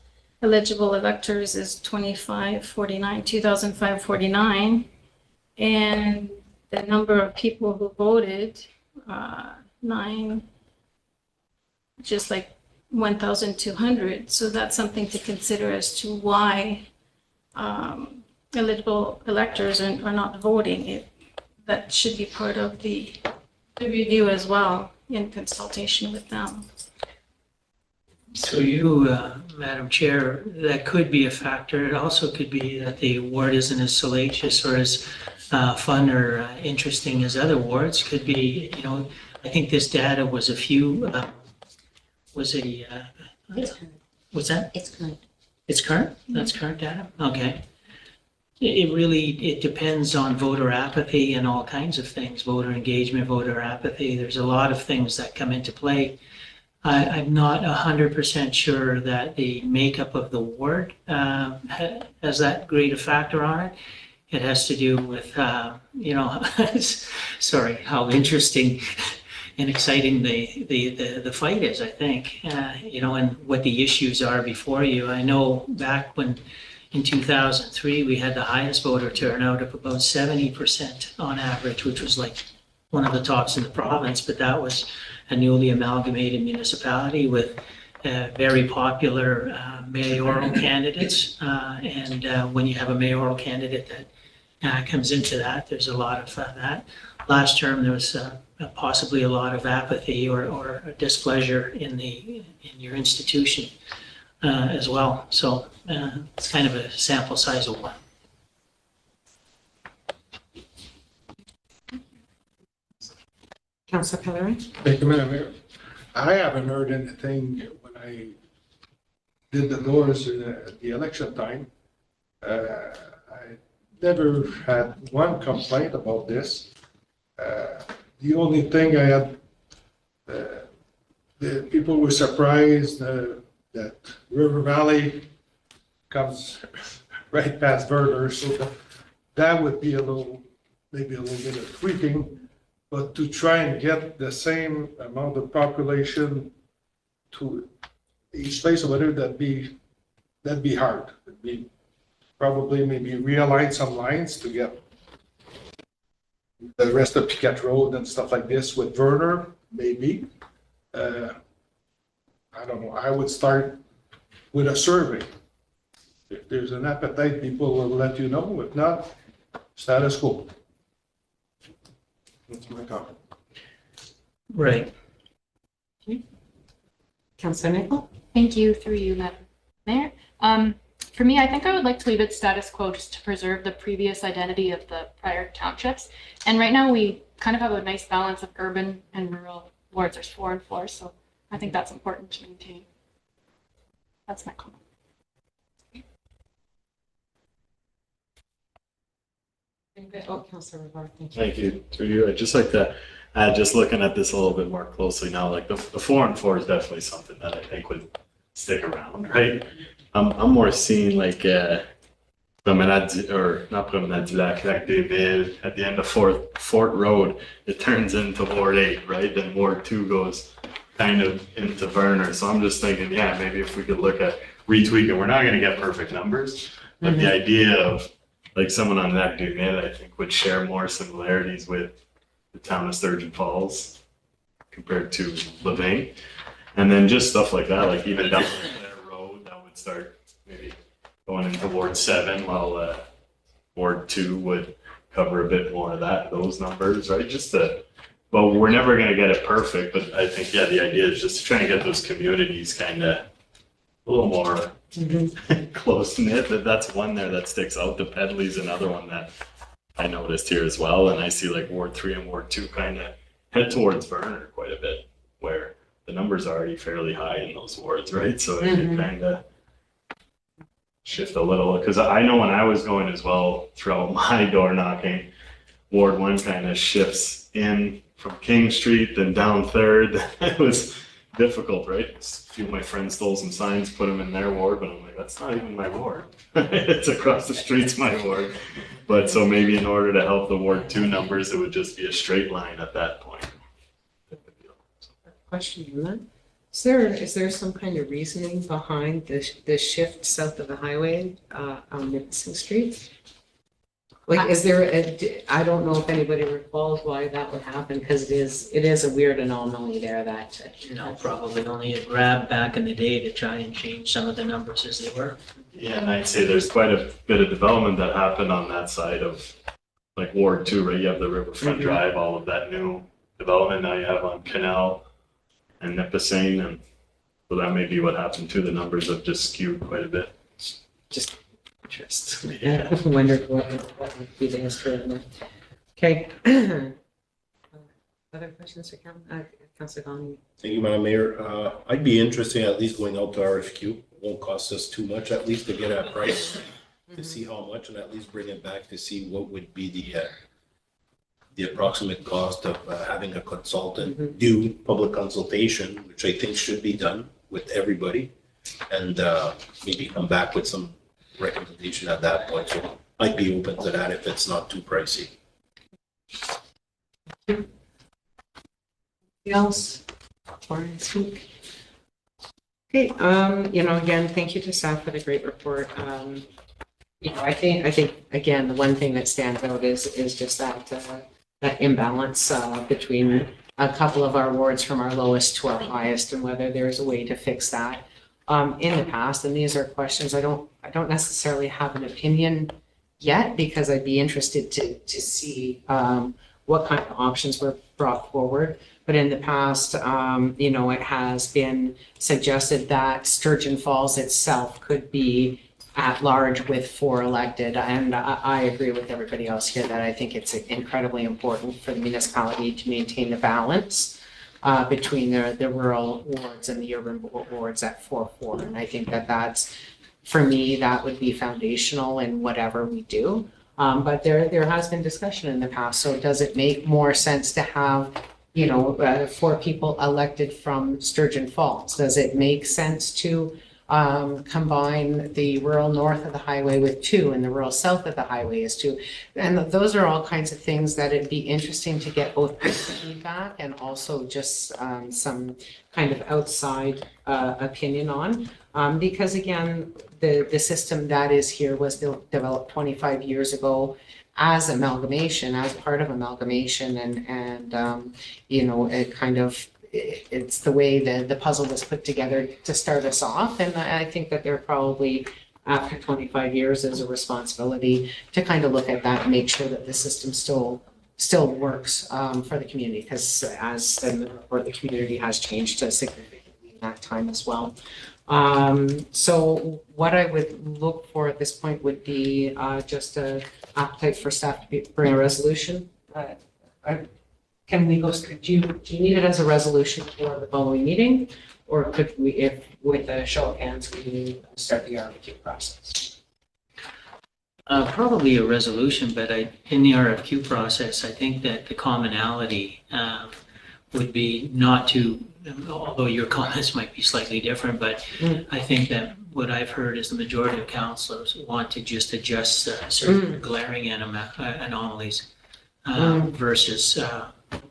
eligible electors is 2,549, and the number of people who voted, 1,200. So that's something to consider as to why eligible electors are not voting. That should be part of the review as well in consultation with them. So you, Madam Chair, that could be a factor. It also could be that the ward isn't as salacious or as fun or interesting as other wards. Could be, I think this data was a few, what's that? It's current. It's current? That's current data? Okay. It depends on voter apathy and all kinds of things, voter engagement, voter apathy. There's a lot of things that come into play. I'm not 100% sure that the makeup of the ward has that great a factor on it. It has to do with, sorry, how interesting and exciting the fight is, I think, and what the issues are before you. I know back when in 2003, we had the highest voter turnout of about 70% on average, which was like one of the tops in the province, but that was a newly amalgamated municipality with very popular mayoral candidates. And when you have a mayoral candidate that comes into that, there's a lot of that. Last term, there was possibly a lot of apathy or displeasure in your institution as well. So it's kind of a sample size of one. Councillor Pellerin? Thank you, Madam Mayor. I haven't heard anything when I did the doors at the election time. I never had one complaint about this. The only thing I had, the people were surprised that River Valley comes right past Verner, so that would be maybe a little bit of tweaking. But to try and get the same amount of population to each place or whatever, that'd be hard. It'd be probably maybe realign some lines to get the rest of Piquet Road and stuff like this with Verner, maybe. I don't know. I would start with a survey. If there's an appetite, people will let you know. If not, status quo. That's my comment. Right. Councillor Nicol? Thank you, through you, Madam Mayor. For me, I think I would like to leave it status quo just to preserve the previous identity of the prior townships. And right now we kind of have a nice balance of urban and rural wards. There's 4 and 4, so I think that's important to maintain. That's my comment. Oh, Councillor Rivard, thank you. Thank you. Through you, I'd just like to add, just looking at this a little bit more closely now, like the 4 and 4 is definitely something that I think would stick around, right? I'm more seeing like Promenade, or not Promenade du Lac, Lac des Villes, at the end of Fort Road, it turns into Ward 8, right? Then Ward 2 goes kind of into Verner. So I'm just thinking, yeah, maybe if we could look at retweaking, we're not going to get perfect numbers, but the idea of like someone on Lac des Villes, I think, would share more similarities with the town of Sturgeon Falls compared to Levain. And then just stuff like that, like even down the road, that would start maybe going into Ward 7, while Ward 2 would cover a bit more of those numbers, right? But we're never going to get it perfect, but I think, yeah, the idea is just to try and get those communities kind of a little more close knit. That's one there that sticks out. The Pedley's another one that I noticed here as well. And I see like Ward 3 and Ward 2 kind of head towards Verner quite a bit, where the numbers are already fairly high in those wards, right? So it could kind of shift a little, because I know when I was going as well throughout my door knocking, Ward 1 kind of shifts in from King Street, then down 3rd. It was difficult, right? A few of my friends stole some signs, put them in their ward, but I'm like, that's not even my ward. It's across the street's my ward. But so maybe in order to help the Ward 2 numbers, it would just be a straight line at that point. Question on that. Is there some kind of reasoning behind the shift south of the highway on Nipissing Street? Like, is there I don't know if anybody recalls why that would happen, because it is a weird anomaly there that. Probably only a grab back in the day to try and change some of the numbers as they were. Yeah, and I'd say there's quite a bit of development that happened on that side of like Ward 2, right? You have the Riverfront Drive, all of that new development now you have on Canal and Nipissing, and so that may be what happened too. The numbers have just skewed quite a bit. Just interest. Yeah. I wondered what would be the history of that. Okay. Other questions for Councilor Conley? Thank you, Madam Mayor. I'd be interested in at least going out to RFQ. It won't cost us too much, at least to get a price to see how much, and at least bring it back to see what would be the approximate cost of having a consultant do public consultation, which I think should be done with everybody, and maybe come back with some recommendation at that point. So I'd be open to that if it's not too pricey. Anything else for this week? Okay, again, thank you to staff for the great report. I think again, the one thing that stands out is just that imbalance between a couple of our wards from our lowest to our highest, and whether there's a way to fix that. In the past, and these are questions I don't necessarily have an opinion yet, because I'd be interested to see what kind of options were brought forward. But in the past, it has been suggested that Sturgeon Falls itself could be at large with 4 elected. And I agree with everybody else here that I think it's incredibly important for the municipality to maintain the balance between the rural wards and the urban wards at 4-4. And I think that's, for me, that would be foundational in whatever we do. But there has been discussion in the past. So does it make more sense to have 4 people elected from Sturgeon Falls? Does it make sense to combine the rural north of the highway with 2 and the rural south of the highway is 2? And those are all kinds of things that it'd be interesting to get both feedback and also just some kind of outside opinion on. Because again, the system that is here was developed 25 years ago as amalgamation, as part of amalgamation, and it kind of, it's the way the puzzle was put together to start us off. And I think that there probably, after 25 years, is a responsibility to kind of look at that and make sure that the system still works for the community, because as said in the report, the community has changed significantly in that time as well. So what I would look for at this point would be just an appetite for staff to bring a resolution. Can we go, do you need it as a resolution for the following meeting? Or could we, if with a show of hands, we can start the RFQ process? Probably a resolution, but in the RFQ process, I think that the commonality would be not to, although your comments might be slightly different, but I think that what I've heard is the majority of councillors want to just adjust certain glaring anomalies versus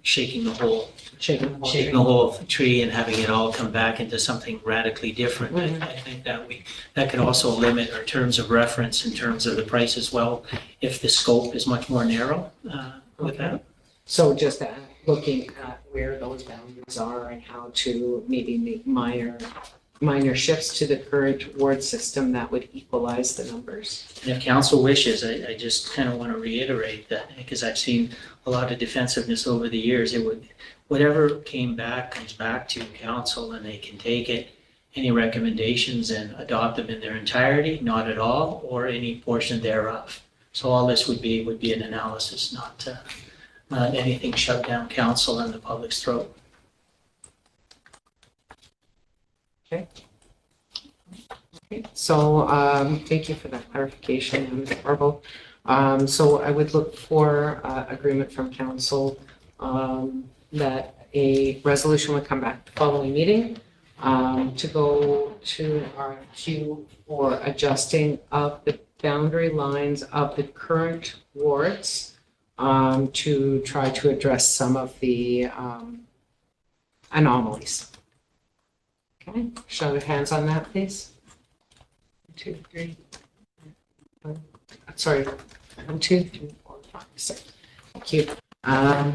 shaking the whole tree and having it all come back into something radically different. I think that could also limit our terms of reference in terms of the price as well, if the scope is much more narrow with that. So just looking at where those boundaries are and how to maybe make minor shifts to the current ward system that would equalize the numbers. And if council wishes, I just kind of want to reiterate that, because I've seen a lot of defensiveness over the years. Whatever comes back to council, and they can take it, any recommendations, and adopt them in their entirety, not at all, or any portion thereof. So all this would be an analysis, not anything shoved down council and the public's throat. Okay. So thank you for that clarification, Ms. Barbo. So I would look for agreement from council that a resolution would come back the following meeting to go to RFQ for adjusting of the boundary lines of the current wards to try to address some of the anomalies. Okay, show of hands on that, please. 2, 3. Sorry, 1, 2, 3, 4, 5, 6. Thank you.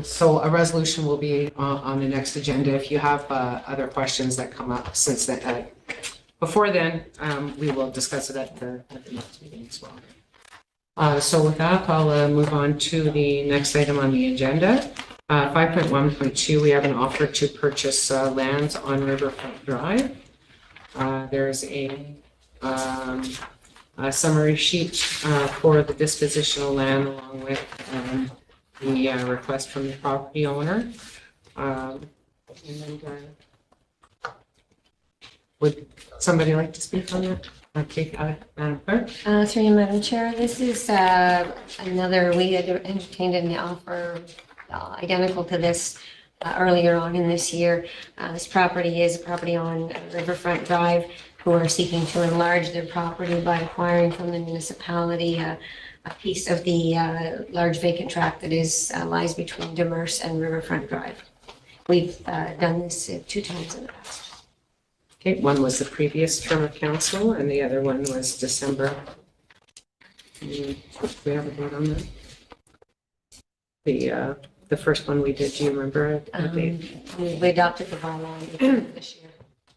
So a resolution will be on the next agenda. If you have other questions that come up since then, before then, we will discuss it at the next meeting as well. So with that, I'll move on to the next item on the agenda. 5.1.2, we have an offer to purchase lands on Riverfront Drive. There's a summary sheet for the dispositional land along with the request from the property owner. Would somebody like to speak on that? Okay, Madam Clerk. Through you, Madam Chair, this is another, we had entertained an offer identical to this earlier on in this year. This property is a property on Riverfront Drive who are seeking to enlarge their property by acquiring from the municipality a piece of the large vacant tract that is lies between Demers and Riverfront Drive. We've done this 2 times in the past. Okay, one was the previous term of council and the other one was December. Do we have a vote on that? The first one we did, do you remember? We adopted the bylaw this year.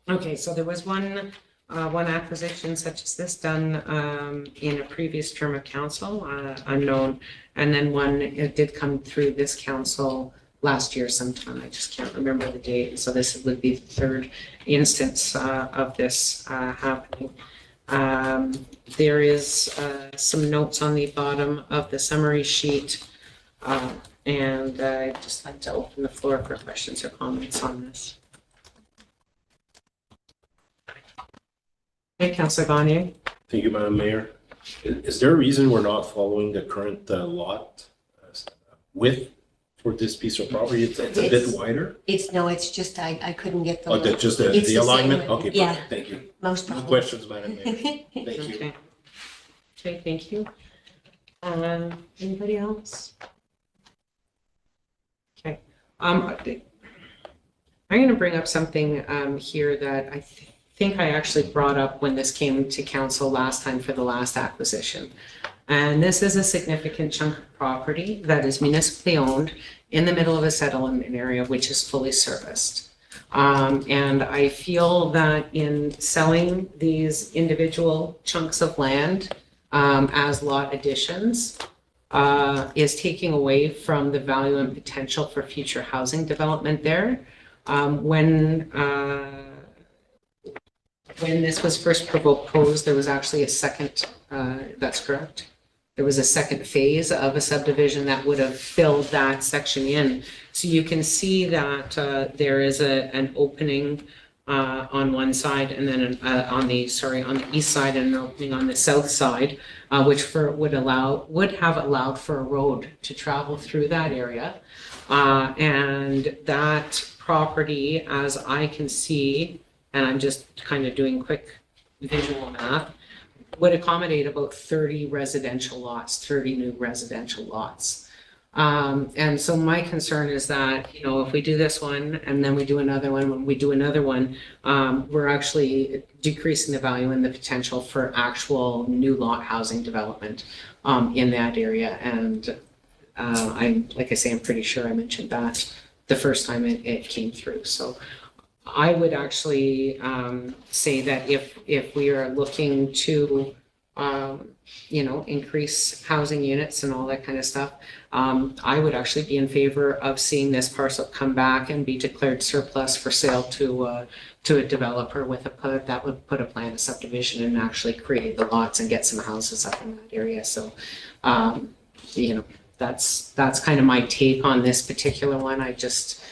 Okay, so there was one acquisition such as this done in a previous term of council, unknown, and then one, it did come through this council last year sometime. I just can't remember the date. So this would be the 3rd instance of this happening. There is some notes on the bottom of the summary sheet. And I'd just like to open the floor for questions or comments on this. Hey, Councillor Gagne. Thank you, Madam Mayor. Is there a reason we're not following the current lot width for this piece of property? It's a bit wider? It's just I couldn't get the. Oh, that's just the alignment? Okay, yeah. perfect. Thank you. Most No probably. questions, Madam Mayor. Thank you. Okay. Okay, thank you. Anybody else? Okay. I'm going to bring up something here that I think I actually brought up when this came to council last time for the last acquisition. And this is a significant chunk of property that is municipally owned in the middle of a settlement area, which is fully serviced. And I feel that in selling these individual chunks of land as lot additions, is taking away from the value and potential for future housing development there. When this was first proposed, there was actually a second, that's correct. There was a second phase of a subdivision that would have filled that section in. So you can see that there is an opening on one side and then on the east side and an opening on the south side, which would have allowed for a road to travel through that area. And that property, as I can see, and I'm just kind of doing quick visual math, would accommodate about 30 residential lots, 30 new residential lots. And so my concern is that, you know, if we do this one and then we do another one, when we do another one, we're actually decreasing the value and the potential for actual new lot housing development in that area. And like I say, I'm pretty sure I mentioned that the first time it came through. So I would actually say that if we are looking to, you know, increase housing units and all that kind of stuff, I would actually be in favor of seeing this parcel come back and be declared surplus for sale to a developer with that would put a plan of subdivision and actually create the lots and get some houses up in that area. So, you know, that's kind of my take on this particular one. I just,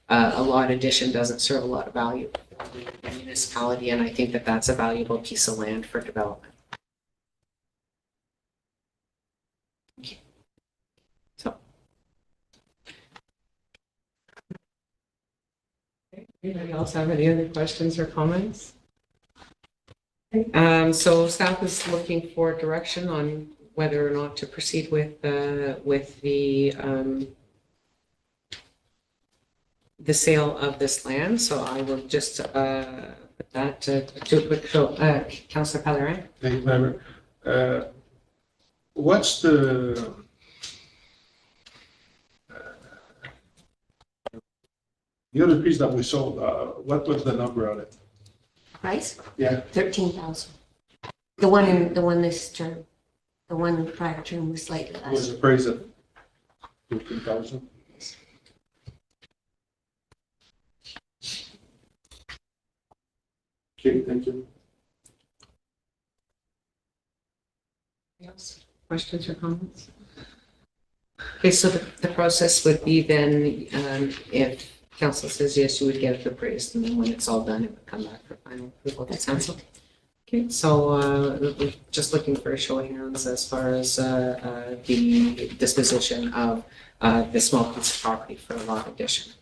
a lot addition doesn't serve a lot of value for the municipality, and I think that that's a valuable piece of land for development. So, Anybody else have any other questions or comments? So staff is looking for direction on whether or not to proceed with the sale of this land. So I will just put that to a quick show. Councillor Pellerin. Thank you, Madam Mayor. What's the other piece that we sold? What was the number on it? Price? Yeah. 13,000. The one this term, the one prior term was slightly It was less. appraised at 15,000. Okay, thank you. Yes. Questions or comments? Okay, so the process would be then, if council says yes, you would get it appraised, and then when it's all done, it would come back for final approval to council. Okay, so we're just looking for a show of hands as far as the disposition of the small piece of property for a lot addition.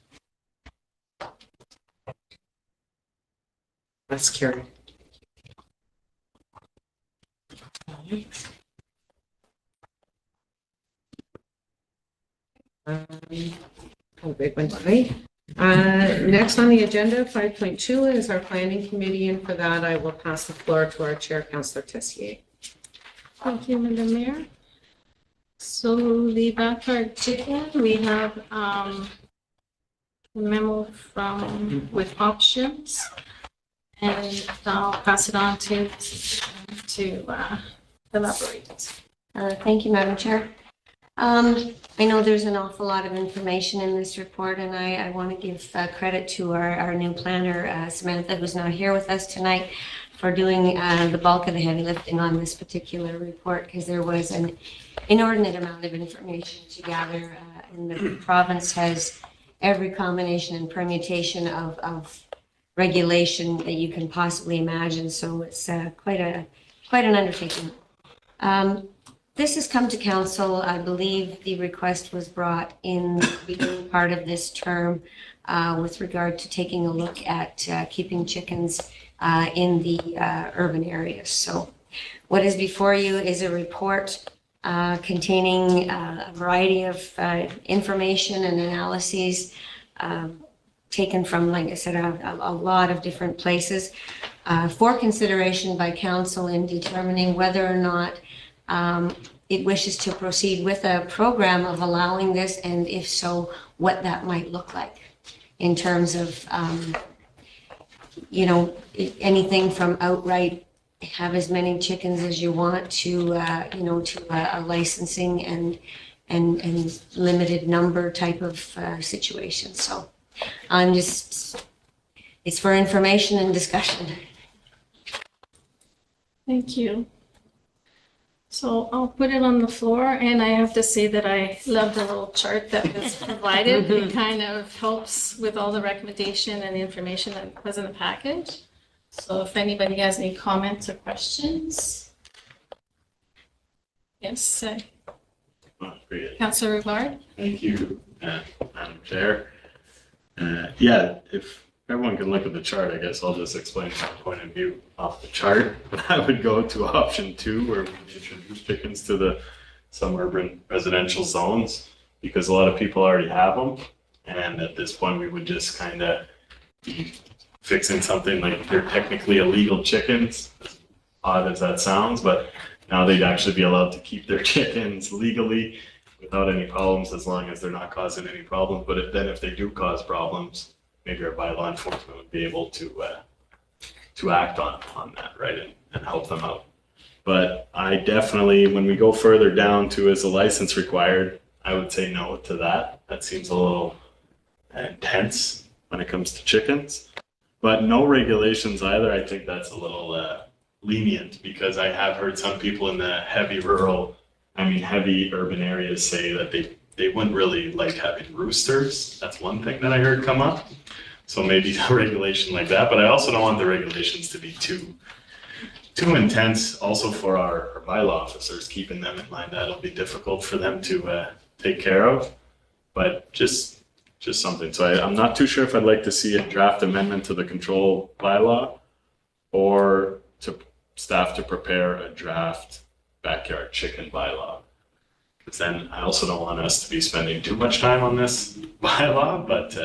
That's carried. A big one today. Next on the agenda, 5.2 is our planning committee, and for that, I will pass the floor to our chair, Councillor Tessier. Thank you, Madam Mayor. So the backyard chicken, we have a memo from with options, and I'll pass it on to elaborate. Thank you, Madam Chair. I know there's an awful lot of information in this report, and I want to give credit to our new planner, Samantha, who's not here with us tonight, for doing the bulk of the heavy lifting on this particular report, because there was an inordinate amount of information to gather, and the province has every combination and permutation of regulation that you can possibly imagine, so it's quite an undertaking. This has come to council. I believe the request was brought in the beginning part of this term with regard to taking a look at keeping chickens in the urban areas. So what is before you is a report containing a variety of information and analyses taken from, like I said, a lot of different places for consideration by council in determining whether or not it wishes to proceed with a program of allowing this, and if so, what that might look like in terms of, anything from outright have as many chickens as you want to, to a licensing and limited number type of situation. So it's for information and discussion. Thank you. So I'll put it on the floor, and I have to say that I love the little chart that was provided. It kind of helps with all the recommendation and the information that was in the package. So if anybody has any comments or questions. Yes, Great. Councillor Rivard? Thank you, Madam Chair. Yeah, if everyone can look at the chart, I guess I'll just explain my point of view off the chart. I would go to option 2, where we introduce chickens to some urban residential zones, because a lot of people already have them. And at this point, we would just kind of be fixing something like they're technically illegal chickens, as odd as that sounds, but now they'd actually be allowed to keep their chickens legally without any problems, as long as they're not causing any problems. But if they do cause problems, maybe our bylaw enforcement would be able to act on that, right, and help them out. But I definitely, when we go further down to is a license required, I would say no to that. That seems a little intense when it comes to chickens. But no regulations either. I think that's a little lenient, because I have heard some people in the heavy urban areas say that they wouldn't really like having roosters. That's one thing that I heard come up. So maybe a regulation like that, but I also don't want the regulations to be too intense also for our bylaw officers, keeping them in mind. That'll be difficult for them to take care of. But just just something. So I'm not too sure if I'd like to see a draft amendment to the control bylaw or to staff to prepare a draft backyard chicken bylaw. Because then I also don't want us to be spending too much time on this bylaw, but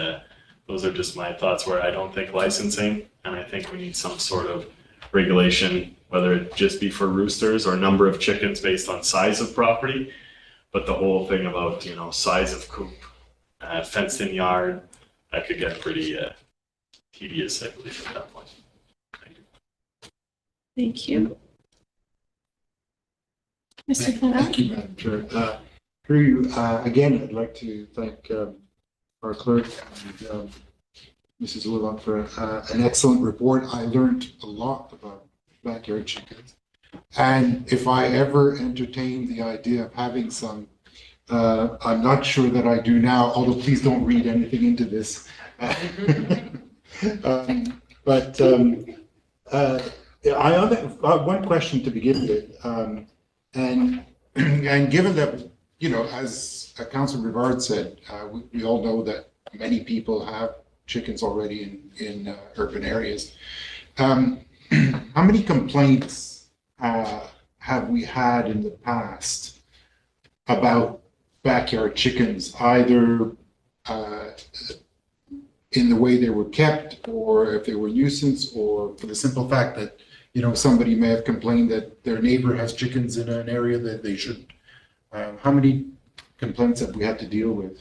those are just my thoughts where I don't think licensing, and I think we need some sort of regulation, whether it just be for roosters or number of chickens based on size of property. But the whole thing about, you know, size of coop, fenced in yard, that could get pretty tedious, I believe, at that point. Thank you. Mr. Flynn? Thank you, Madam Chair. Through you, again, I'd like to thank our clerk and Mrs. Willock for an excellent report. I learned a lot about backyard chickens. And if I ever entertained the idea of having some, I'm not sure that I do now, although please don't read anything into this. I have one question to begin with. And given that, you know, as Councilor Rivard said, we all know that many people have chickens already in urban areas. How many complaints have we had in the past about backyard chickens, either in the way they were kept, or if they were nuisance, or for the simple fact that, you know, somebody may have complained that their neighbor has chickens in an area that they shouldn't? How many complaints have we had to deal with?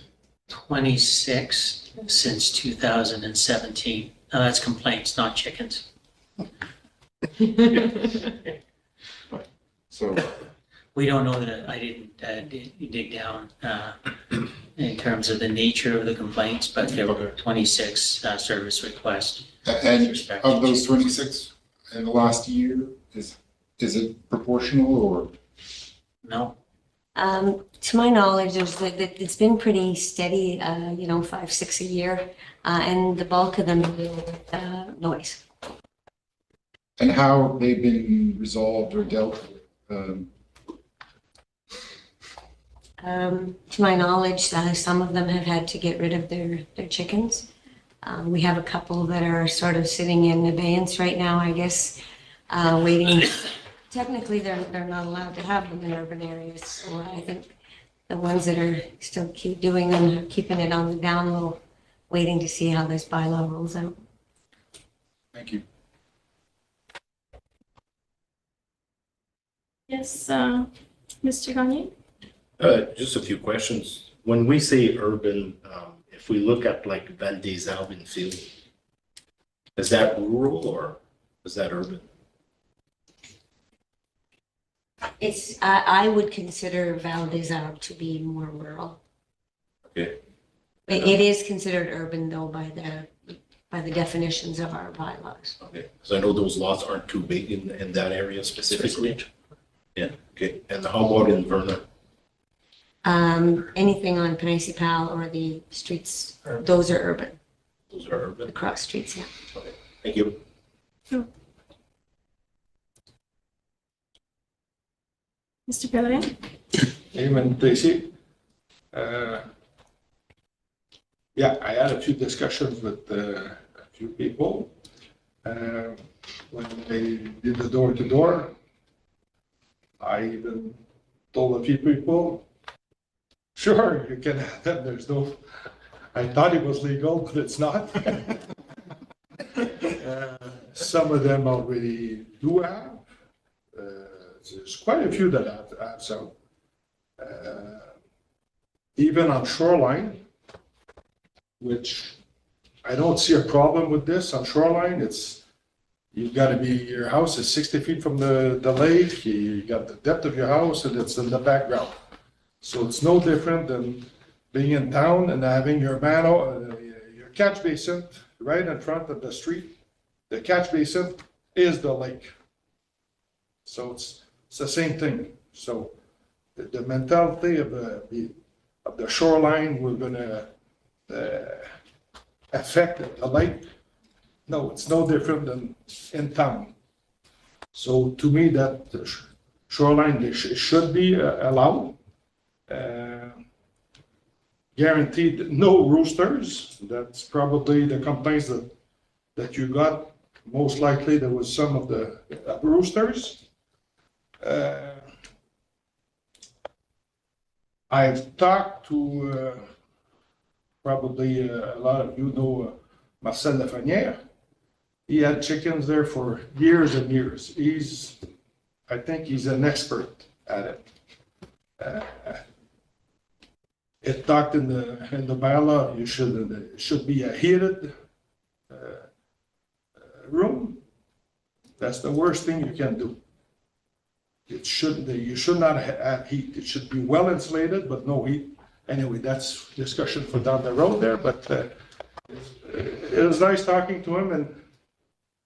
26 since 2017. Now that's complaints, not chickens. So We don't know that I didn't dig down in terms of the nature of the complaints, but there were 26 service requests. and of those 26 in the last year, is it proportional or? No, To my knowledge, it's been pretty steady, 5, 6 a year, and the bulk of them are noise. And how have they been resolved or dealt with? To my knowledge, some of them have had to get rid of their chickens. We have a couple that are sort of sitting in abeyance right now, I guess, waiting. Technically, they're not allowed to have them in urban areas, so I think the ones that are still keep doing them are keeping it on the down low, waiting to see how this bylaw rolls out. Thank you. Yes, Mr. Gagne? Just a few questions. When we say urban, if we look at like Val des Arbres in field, is that rural or is that urban? I would consider Val des Arbres to be more rural. Okay. It is considered urban though by the definitions of our bylaws. Okay, so I know those lots aren't too big in that area specifically. Yeah, okay. And how about in Vernon? Anything on Principal or the streets, those are urban, Those are urban. the cross streets, yeah. Okay, thank you. Mr. Pellerin? Amen, Tracy. Yeah, I had a few discussions with a few people. When they did the door-to-door, I even told a few people, sure, you can have them, there's no, I thought it was legal, but it's not. Some of them already do have. There's quite a few that have some. Even on shoreline, which I don't see a problem with this. On shoreline, you've got to be, your house is 60 feet from the lake, you got the depth of your house, and it's in the background. So it's no different than being in town and having your your catch basin right in front of the street. The catch basin is the lake. So it's the same thing. So the mentality of the shoreline, we're gonna affect the lake. No, it's no different than in town. So to me, that the shoreline should be allowed. guaranteed no roosters. That's probably the complaints that you got. Most likely there was some of the roosters. I've talked to, probably a lot of you know Marcel Lafrenière. He had chickens there for years and years. I think he's an expert at it. It talked in the bylaw, you should be a heated room. That's the worst thing you can do. You should not have heat. It should be well insulated, but no heat. Anyway, that's discussion for down the road there, but it was nice talking to him, and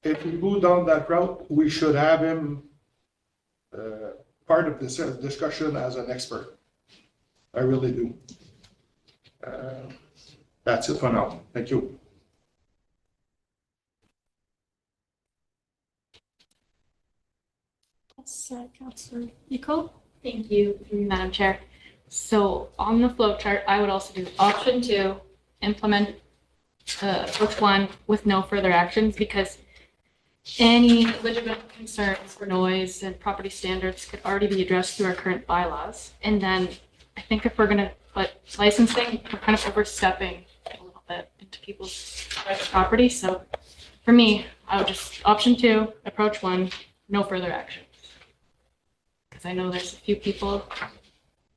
if we go down that route, we should have him part of this discussion as an expert. I really do. That's it for now. Thank you. Councillor Nicole. Thank you, Madam Chair. So on the flow chart, I would also do option 2, implement approach 1 with no further actions, because any legitimate concerns for noise and property standards could already be addressed through our current bylaws. And then I think if we're going to put licensing, we're kind of overstepping a little bit into people's private property. So for me, I would just option 2, approach 1, no further action. I know there's a few people,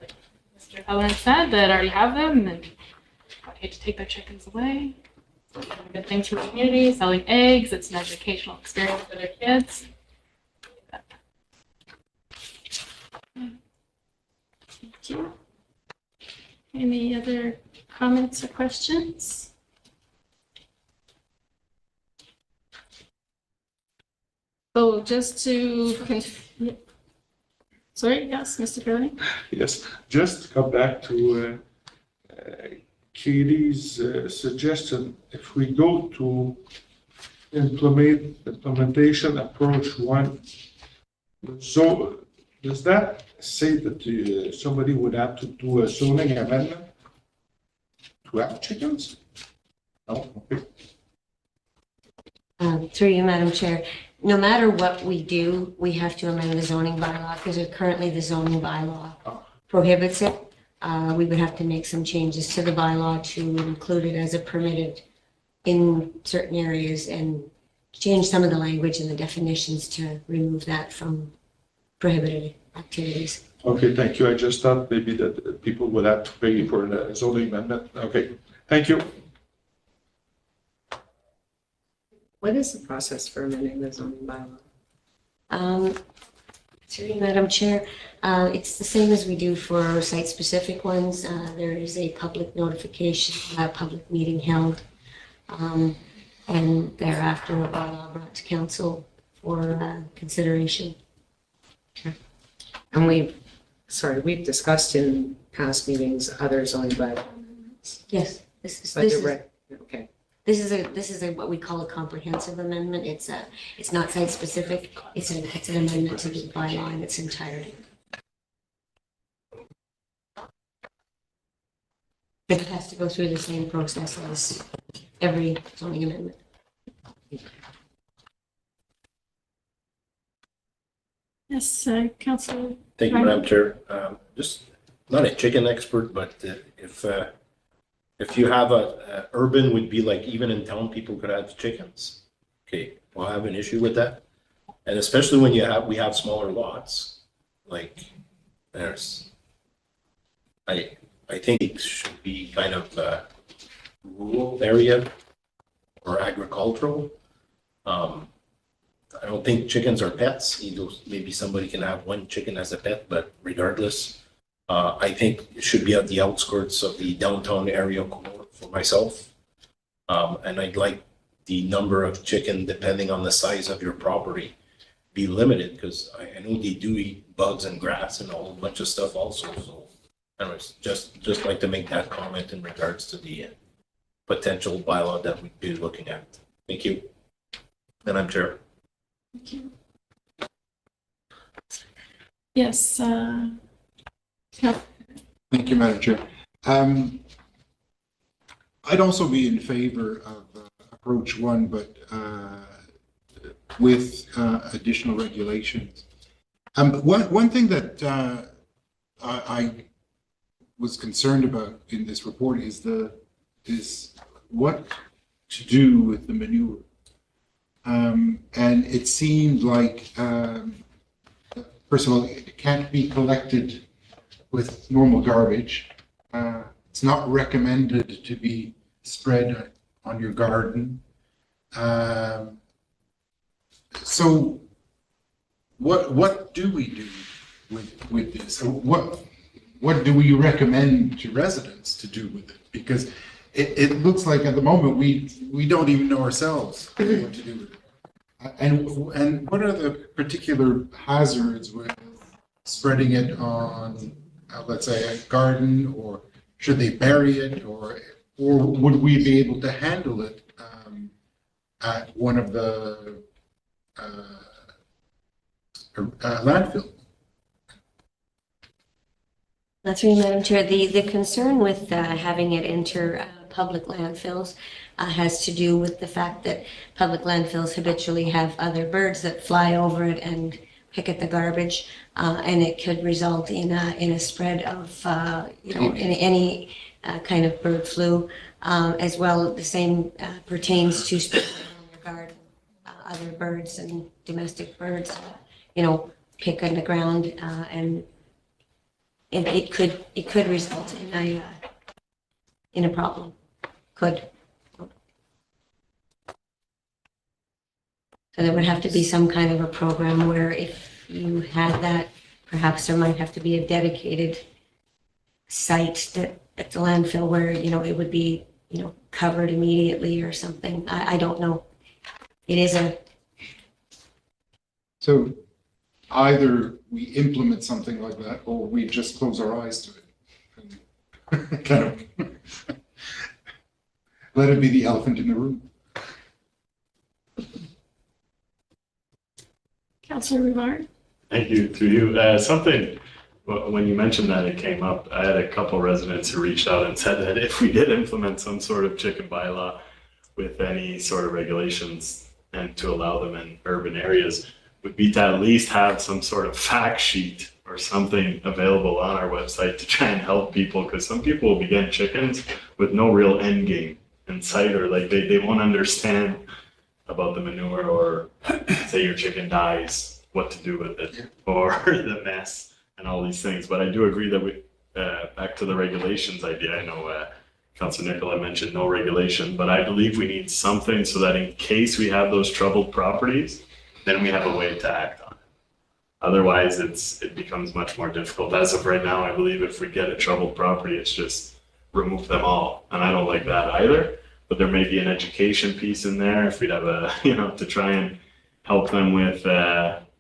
like Mr. Helen said, that already have them, and I'd hate to take their chickens away. It's a good thing for the community, selling eggs, it's an educational experience for their kids. Thank you. Any other comments or questions? So just to sorry, yes, Mr. Curley? Yes, just to come back to Katie's suggestion. If we go to implementation approach 1, so does that say that somebody would have to do a zoning amendment to have chickens? No? Okay. Through you, Madam Chair, no matter what we do, we have to amend the zoning bylaw because currently the zoning bylaw prohibits it. We would have to make some changes to the bylaw to include it as a permitted in certain areas and change some of the language and the definitions to remove that from prohibited activities. Okay, thank you. I just thought maybe that people would have to pay for the zoning amendment. Okay, thank you. What is the process for amending the zoning bylaw? Through you, Madam Chair, it's the same as we do for site-specific ones. There is a public notification, a public meeting held, and thereafter a bylaw brought to council for consideration. And we've discussed in past meetings other zoning bylaws. Yes, Okay. This is what we call a comprehensive amendment. It's not site-specific. It's an amendment to the bylaw in its entirety. It has to go through the same process as every zoning amendment. Yes, Councillor. Thank you, Madam Chair. Just not a chicken expert, but if you have urban would be like even in town, people could have chickens. Okay, well, I have an issue with that. And especially when we have smaller lots, like I think it should be kind of a rural area or agricultural. I don't think chickens are pets. Maybe somebody can have one chicken as a pet, but regardless, I think it should be at the outskirts of the downtown area for myself. And I'd like the number of chicken, depending on the size of your property, be limited, because I know they do eat bugs and grass and a whole bunch of stuff also. So anyways, just like to make that comment in regards to the potential bylaw that we'd be looking at. Thank you. Madam Chair. Thank you. Yes. Thank you, Madam Chair. I'd also be in favor of approach one, but with additional regulations. One thing that I was concerned about in this report is what to do with the manure. And it seemed like, first of all, it can't be collected with normal garbage. It's not recommended to be spread on your garden. So what do we do with this? What do we recommend to residents to do with it? Because it looks like at the moment we don't even know ourselves what to do with it. And what are the particular hazards with spreading it on, let's say, a garden, or should they bury it, or would we be able to handle it at one of the landfills? That's right, Madam Chair. The concern with having it enter public landfills has to do with the fact that public landfills habitually have other birds that fly over it and pick at the garbage, and it could result in a spread of in any kind of bird flu. As well, the same pertains to spreading on your garden. Other birds and domestic birds, pick on the ground, and it could result in a problem. Could. So there would have to be some kind of a program where if you had that, perhaps there might have to be a dedicated site at the landfill where, it would be, covered immediately or something. I don't know. It is So either we implement something like that, or we just close our eyes to it. And kind of let it be the elephant in the room. Councillor Rivard? Thank you, through you. Something, when you mentioned that, it came up. I had a couple residents who reached out and said that if we did implement some sort of chicken bylaw with any sort of regulations and to allow them in urban areas, would be to at least have some sort of fact sheet or something available on our website to try and help people, because some people will be getting chickens with no real end game in sight, or like they won't understand about the manure, or say your chicken dies, what to do with it, or the mess and all these things. But I do agree that we, back to the regulations idea, I know Councilor Nicola mentioned no regulation, but I believe we need something so that in case we have those troubled properties, then we have a way to act on it. Otherwise, it becomes much more difficult. As of right now, I believe if we get a troubled property, it's just remove them all. And I don't like that either, but there may be an education piece in there if we'd have a, to try and help them with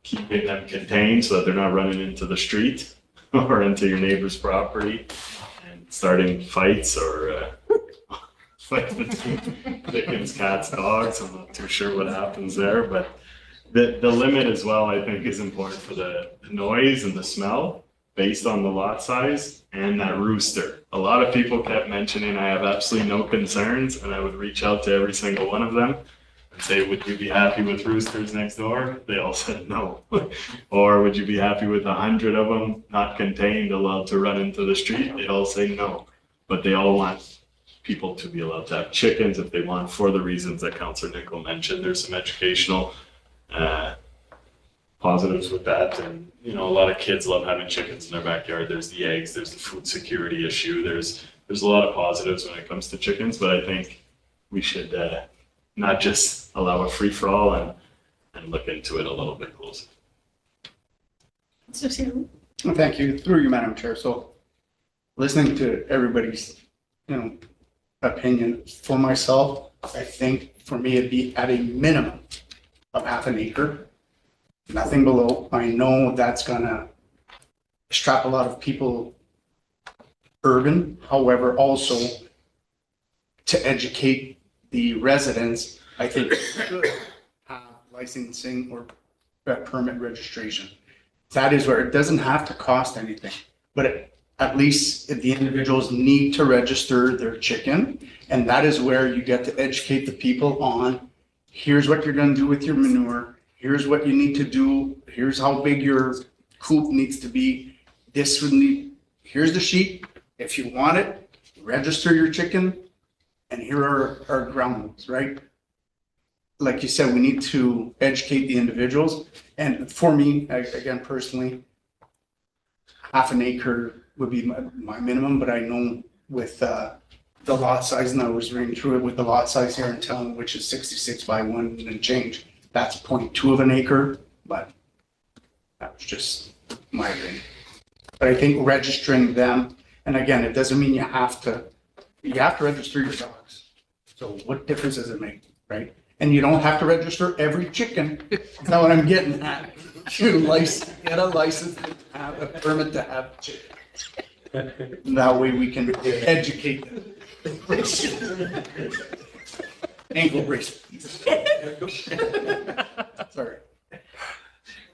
keeping them contained so that they're not running into the street or into your neighbor's property and starting fights or fights between chickens, cats, dogs. I'm not too sure what happens there, but the limit as well, I think, is important for the noise and the smell based on the lot size and that rooster. A lot of people kept mentioning I have absolutely no concerns, and I would reach out to every single one of them and say, would you be happy with roosters next door? They all said no. Or would you be happy with 100 of them not contained, allowed to run into the street? They all say no. But they all want people to be allowed to have chickens if they want, for the reasons that Councillor Nicoll mentioned. There's some educational positives with that, and a lot of kids love having chickens in their backyard. There's the eggs, there's the food security issue, there's a lot of positives when it comes to chickens, but I think we should not just allow a free-for-all and look into it a little bit closer. Thank you, through you, Madam Chair. So listening to everybody's opinion, for myself, I think for me it'd be at a minimum of half an acre, nothing below. I know that's gonna strap a lot of people urban. However, also to educate the residents, I think we should have licensing or permit registration. That is where it doesn't have to cost anything, but at least the individuals need to register their chicken. And that is where you get to educate the people on, here's what you're gonna do with your manure, here's what you need to do, here's how big your coop needs to be. This would need, here's the sheet, if you want it, register your chicken, and here are our ground rules, right? Like you said, we need to educate the individuals. And for me, again, personally, half an acre would be my minimum, but I know with the lot size, and I was reading through it with the lot size here in town, which is 66 by 1 and change, that's 0.2 of an acre, but that was just my opinion. But I think registering them, and again, it doesn't mean you have to register your dogs. So what difference does it make, right? And you don't have to register every chicken. That's not what I'm getting at. You get a license, have a permit to have chicken. That way we can educate them. Ankle bracelet. Sorry.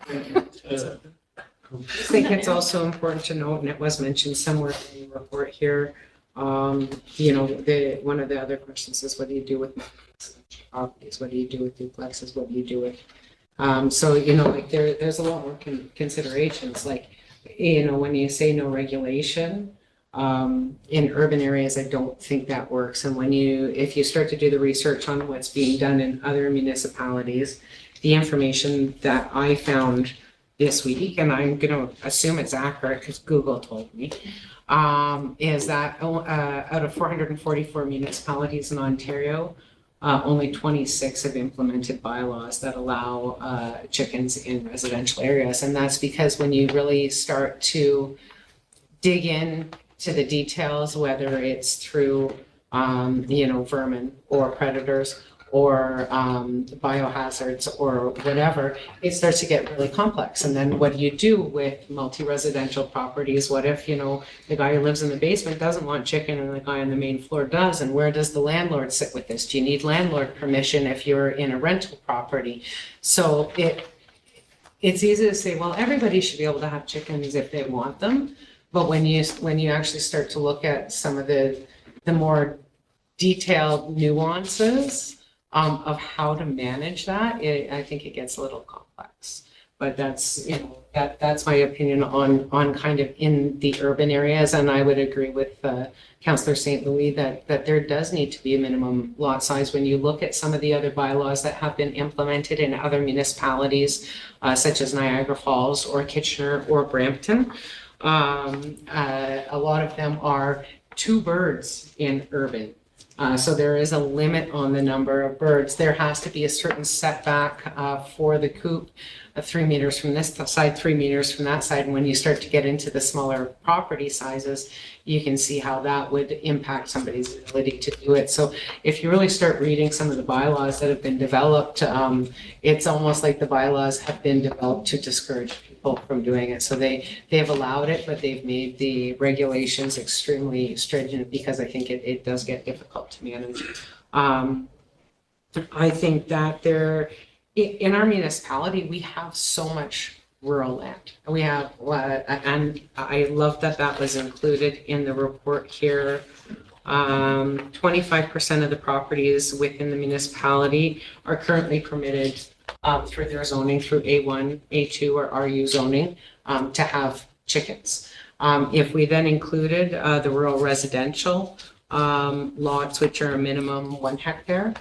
I think it's also important to note, and it was mentioned somewhere in the report here, one of the other questions is what do you do with properties? What do you do with duplexes? What do you do with, there's a lot more considerations, like, when you say no regulation, in urban areas, I don't think that works. And if you start to do the research on what's being done in other municipalities, the information that I found this week, and I'm going to assume it's accurate because Google told me, is that out of 444 municipalities in Ontario, only 26 have implemented bylaws that allow chickens in residential areas. And that's because when you really start to dig in to the details, whether it's through, vermin or predators or biohazards or whatever, it starts to get really complex. And then what do you do with multi-residential properties? What if, the guy who lives in the basement doesn't want chicken and the guy on the main floor does? And where does the landlord sit with this? Do you need landlord permission if you're in a rental property? So it's easy to say, well, everybody should be able to have chickens if they want them. But when you actually start to look at some of the more detailed nuances of how to manage that, I think it gets a little complex. But that's my opinion on kind of in the urban areas. And I would agree with Councillor St. Louis that there does need to be a minimum lot size. When you look at some of the other bylaws that have been implemented in other municipalities, such as Niagara Falls or Kitchener or Brampton, a lot of them are 2 birds in urban. So there is a limit on the number of birds. There has to be a certain setback for the coop, 3 meters from this side, 3 meters from that side. And when you start to get into the smaller property sizes, you can see how that would impact somebody's ability to do it. So if you really start reading some of the bylaws that have been developed, it's almost like the bylaws have been developed to discourage people from doing it. So they've allowed it, but they've made the regulations extremely stringent because I think it does get difficult to manage. I think that in our municipality, we have so much rural land. We have, and I love that was included in the report here. 25% of the properties within the municipality are currently permitted through their zoning, through A1, A2, or RU zoning, to have chickens. If we then included the rural residential lots, which are a minimum 1 hectare,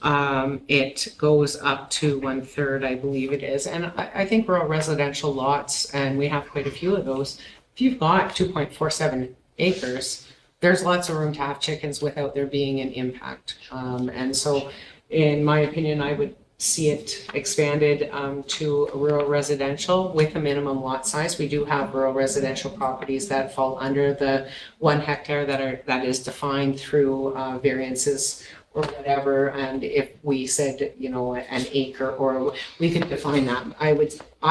it goes up to 1/3, I believe it is. And I think rural residential lots, and we have quite a few of those, if you've got 2.47 acres, there's lots of room to have chickens without there being an impact. And so in my opinion, I would see it expanded to rural residential with a minimum lot size. We do have rural residential properties that fall under the 1 hectare that is defined through variances or whatever. And if we said, an acre, or we could define that, I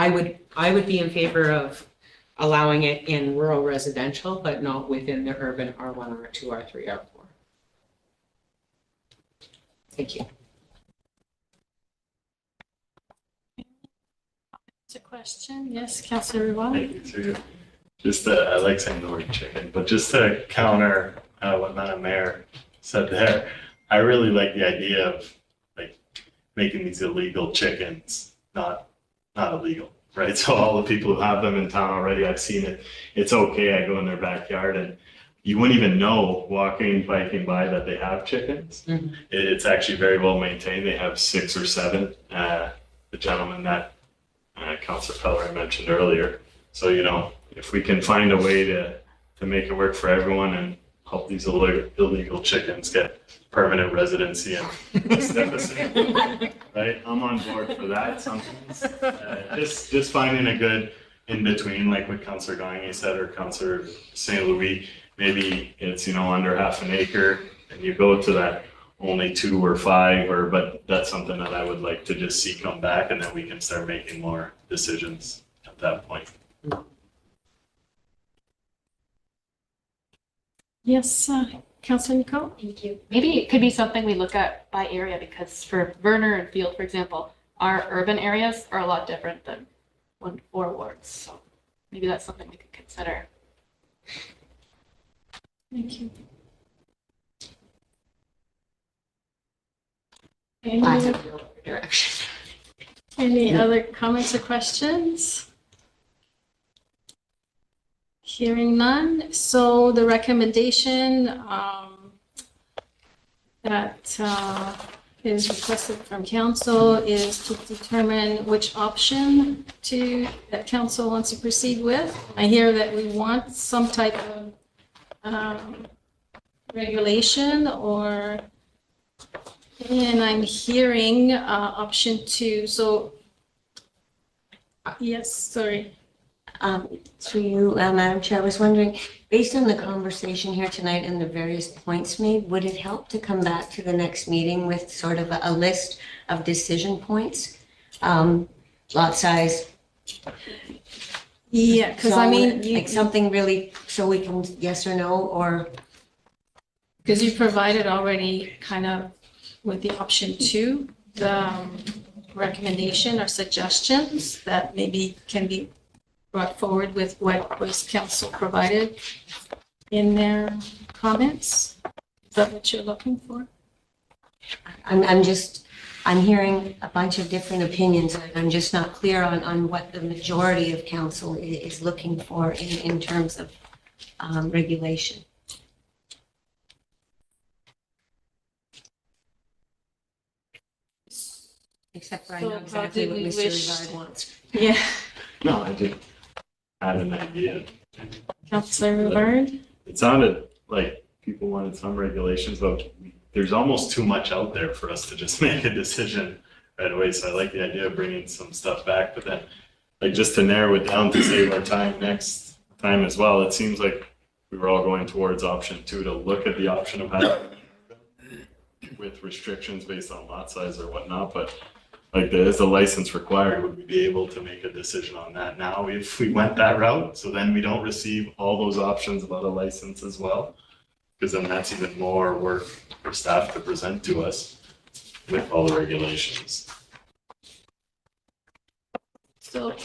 would be in favor of allowing it in rural residential, but not within the urban R1, R2, R3, R4. Thank you. It's a question. Yes, Councillor Roy. Thank you. I like saying the word chicken, but just to counter what Madam Mayor said there, I really like the idea of like making these illegal chickens not illegal, right? So all the people who have them in town already, I've seen it. It's okay. I go in their backyard and you wouldn't even know biking by that they have chickens. Mhm. It's actually very well maintained. They have 6 or 7. The gentleman that Councilor Pellerin mentioned earlier. So, if we can find a way to make it work for everyone and help these illegal chickens get permanent residency in Nipissing, right? I'm on board for that sometimes. Just finding a good in between, like what Councilor Gagne said or Councilor St. Louis. Maybe it's under half an acre, and you go to that only 2 or 5, but that's something that I would like to just see come back, and then we can start making more decisions at that point. Yes, Councilor Nicole? Thank you. Maybe it could be something we look at by area, because for Verner and Field, for example, our urban areas are a lot different than 4 wards. So maybe that's something we could consider. Thank you. I have no direction. Any other comments or questions? Hearing none. So the recommendation that is requested from council is to determine which option that council wants to proceed with. I hear that we want some type of regulation and I'm hearing option 2. So, yes, sorry. Through you, Madam Chair, I was wondering, based on the conversation here tonight and the various points made, would it help to come back to the next meeting with sort of a list of decision points? Lot size. Yeah, because I mean, like something really, so we can yes or no, or? Because you provided already kind of with the option 2, the recommendation or suggestions that maybe can be brought forward with what was council provided in their comments. Is that what you're looking for? I'm hearing a bunch of different opinions, and I'm just not clear on what the majority of council is looking for in terms of regulation. Except for I know So exactly what how do we Mr. wish- Rivard wants. Yeah, No, I just had an idea. Councilor Rivard? It sounded like people wanted some regulations, but there's almost too much out there for us to just make a decision right away. So I like the idea of bringing some stuff back, but then like just to narrow it down to save our time next time as well. It seems like we were all going towards option 2 to look at the option of having with restrictions based on lot size or whatnot, but like there is a license required. Would we be able to make a decision on that now if we went that route? So then we don't receive all those options about a license as well, because then that's even more work for staff to present to us with all the regulations. So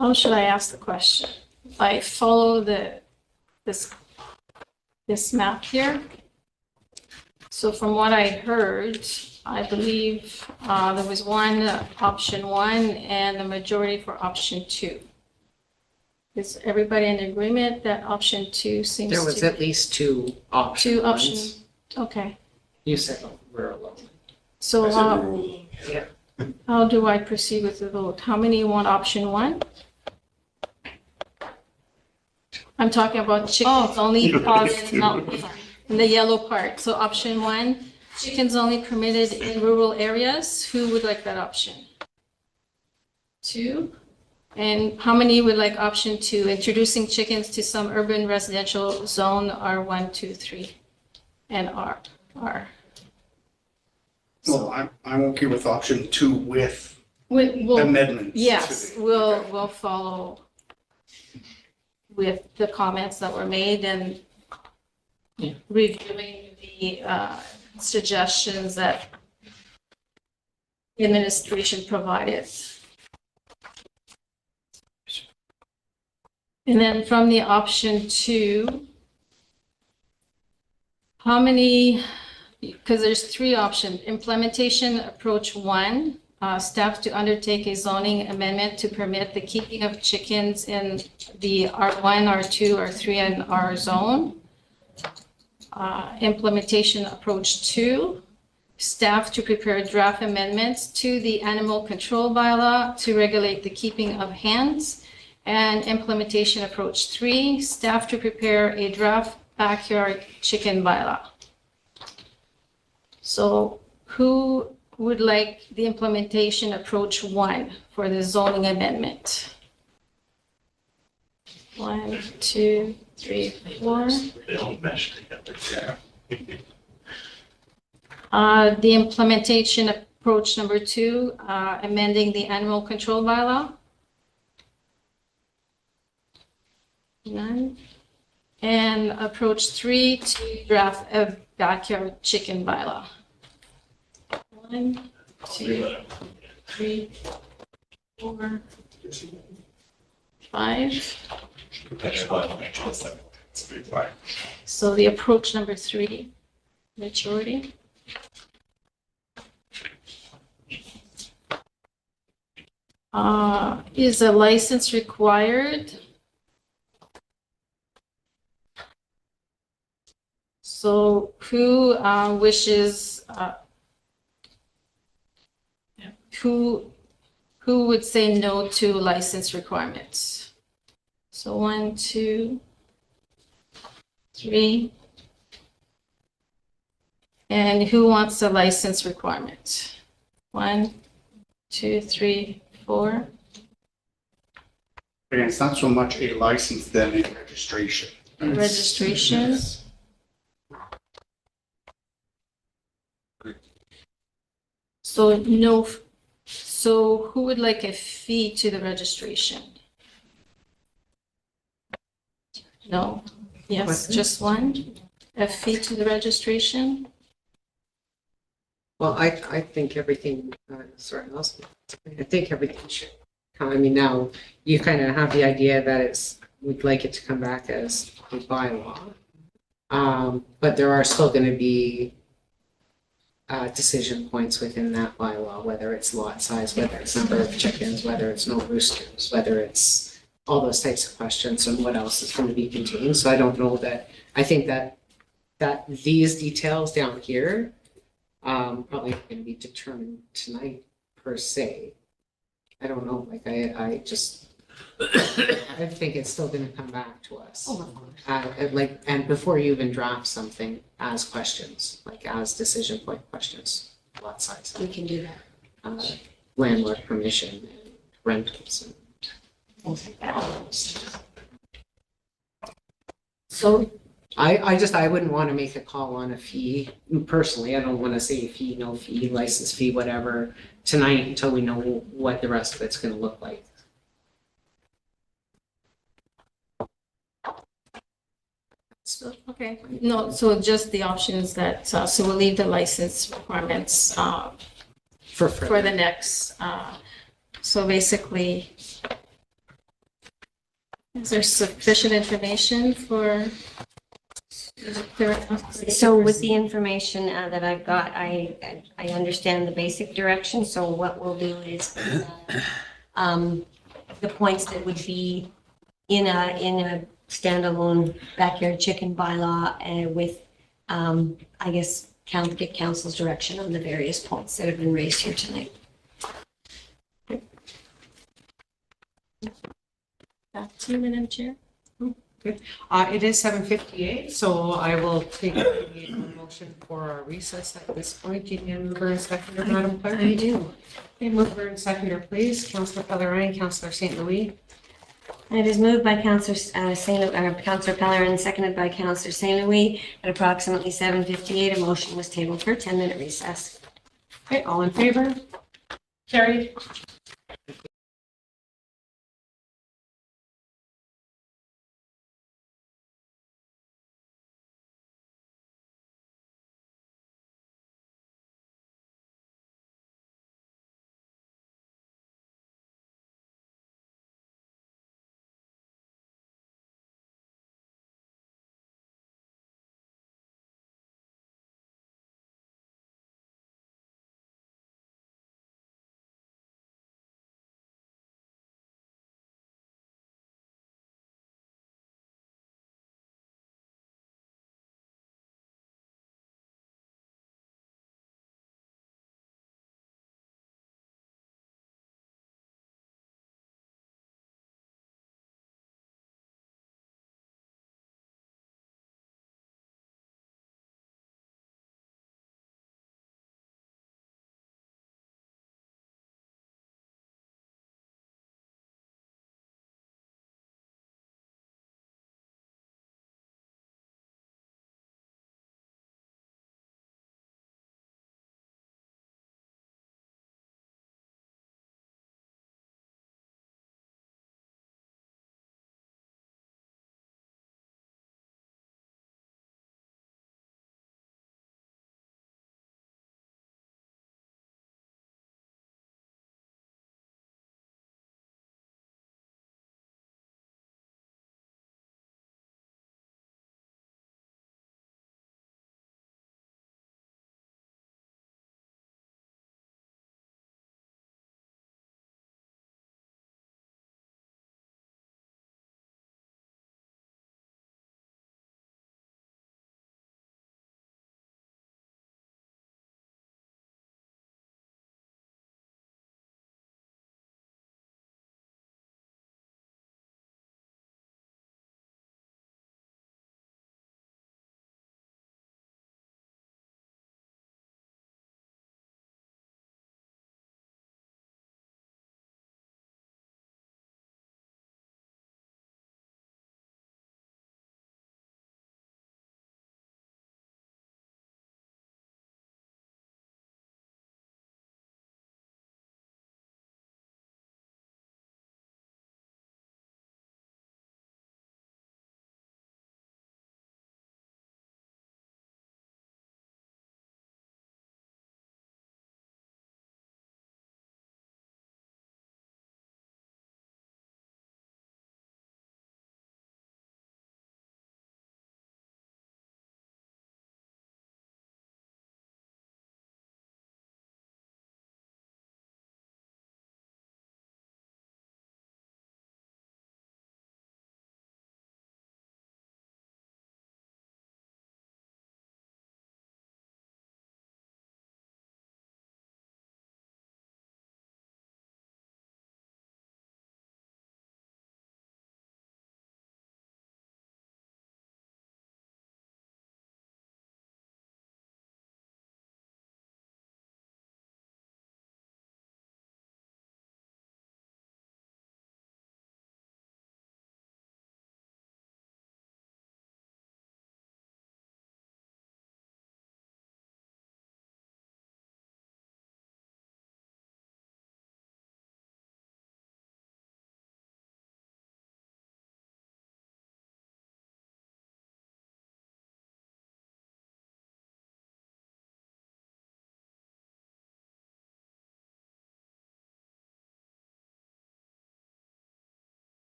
how should I ask the question? If I follow this map here. So from what I heard, I believe there was option 1 and the majority for option 2. Is everybody in agreement that option 2 seems to? There was at least 2 options. 2 options, okay. You said we're alone. So Yeah. how do I proceed with the vote? How many want option 1? I'm talking about chickens only in the yellow part. So option 1, chickens only permitted in rural areas. Who would like that option? 2. And how many would like option 2, introducing chickens to some urban residential zone R1, 2, 3, and R? Well, I'm okay with option 2 with We'll, amendments. yes, we'll follow with the comments that were made and reviewing the suggestions that the administration provided. And then from the option 2, how many, because there's 3 options. Implementation approach 1, staff to undertake a zoning amendment to permit the keeping of chickens in the R1, R2, R3, and R zone. Implementation approach 2, staff to prepare draft amendments to the animal control bylaw to regulate the keeping of hens. And implementation approach 3, staff to prepare a draft backyard chicken bylaw. So who would like the implementation approach 1 for the zoning amendment? 1, 2, 3, 4. They all mesh together. The implementation approach number 2, amending the animal control bylaw. None. And approach 3 to draft a backyard chicken bylaw. 1, 2, 3, 4, 5. So the approach number 3, majority. Is a license required? So who wishes, who would say no to license requirements? So 1, 2, 3. And who wants a license requirement? 1, 2, 3, 4. And it's not so much a license than a registration. Registration. Yes. So no, so who would like a fee to the registration? No, yes, Question? just 1, a fee to the registration? Well, I think everything, sorry, I think everything should come. I mean, now you kind of have the idea that we'd like it to come back as a bylaw. But there are still going to be decision points within that bylaw, whether it's lot size, whether it's number of chickens, whether it's no roosters, whether it's all those types of questions and what else is going to be contained. So I don't know that, I think that these details down here probably going to be determined tonight per se. I don't know, like I just, I think it's still going to come back to us. And before you even draft something as questions, like as decision point questions, lot size. We can do that. Landlord permission and rentals and things like that. So I wouldn't want to make a call on a fee. Personally, I don't want to say fee, no fee, license fee, whatever, tonight until we know what the rest of it's going to look like. So, okay, no, so just the options that, so we'll leave the license requirements for the next, so basically, is there sufficient information for? So with the information that I've got, I understand the basic direction. So what we'll do is the points that would be in a standalone backyard chicken bylaw with, I guess, get council's direction on the various points that have been raised here tonight. Back to you, Madam Chair. Good. It is 7:58, so I will take a motion for a recess at this point. Do you need a mover and seconder, Madam Clerk? I do. Okay, mover and seconder, please. Councillor Pellerin, Councillor St. Louis. It is moved by Councillor Councillor Pellerin, seconded by Councillor St. Louis. At approximately 7:58, a motion was tabled for a 10-minute recess. Okay, all in favor? Carried.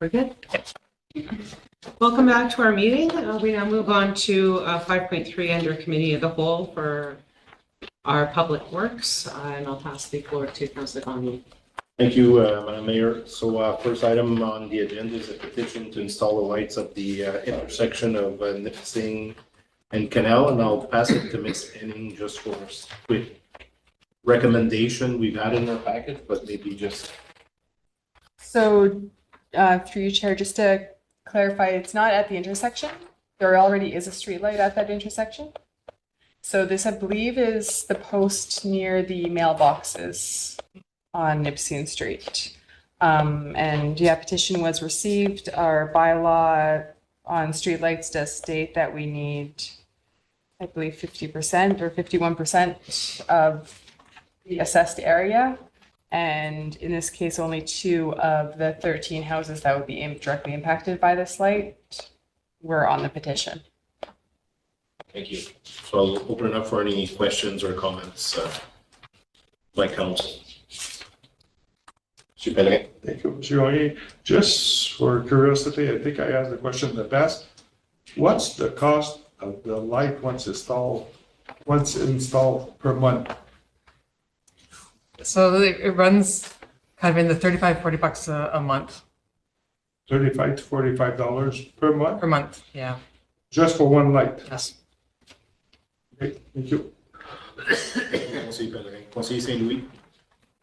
We're good? Welcome back to our meeting. We now move on to 5.3 under Committee of the Whole for our Public Works, and I'll pass the floor to Councillor Conley. Thank you, Madam Mayor. So first item on the agenda is a petition to install the lights at the intersection of Nipissing and Canal, and I'll pass it to Ms. Enning just for a quick recommendation we've had in our package, but maybe just. So through you, Chair, just to clarify, it's not at the intersection. There already is a street light at that intersection. So this, I believe, is the post near the mailboxes on Nipissing Street. And yeah, petition was received. Our bylaw on streetlights does state that we need, I believe, 50% or 51% of the assessed area. And in this case, only 2 of the 13 houses that would be directly impacted by this light were on the petition. Thank you. So I'll open it up for any questions or comments by council. Mr. Pellegrin. Thank you, Mr. Oye. Just for curiosity, I think I asked the question in the past. What's the cost of the light once installed per month? So it runs kind of in the $35-40 a month. $35 to $45 per month? Per month, yeah. Just for one light? Yes. Okay, thank you. Councillor Pellegrin. Councillor St. Louis.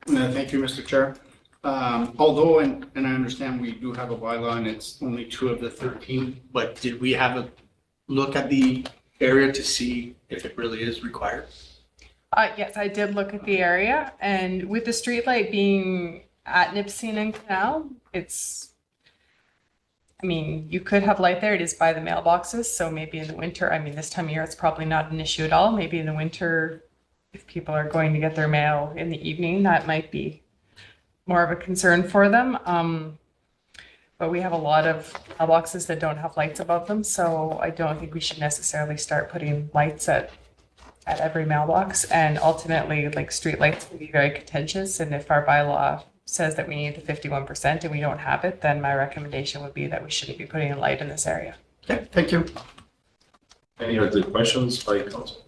Thank you, Mr. Chair. Although, and I understand we do have a bylaw and it's only 2 of the 13, but did we have a look at the area to see if it really is required? Yes, I did look at the area, and with the street light being at Nipissing and Canal, I mean, you could have light there. It is by the mailboxes, so maybe in the winter, I mean, this time of year, it's probably not an issue at all. Maybe in the winter, if people are going to get their mail in the evening, that might be more of a concern for them. But we have a lot of mailboxes that don't have lights above them, so I don't think we should necessarily start putting lights at every mailbox. And ultimately, like, street lights can be very contentious, and if our bylaw says that we need the 51% and we don't have it, then my recommendation would be that we shouldn't be putting a light in this area. Okay, thank you. Any other questions by council?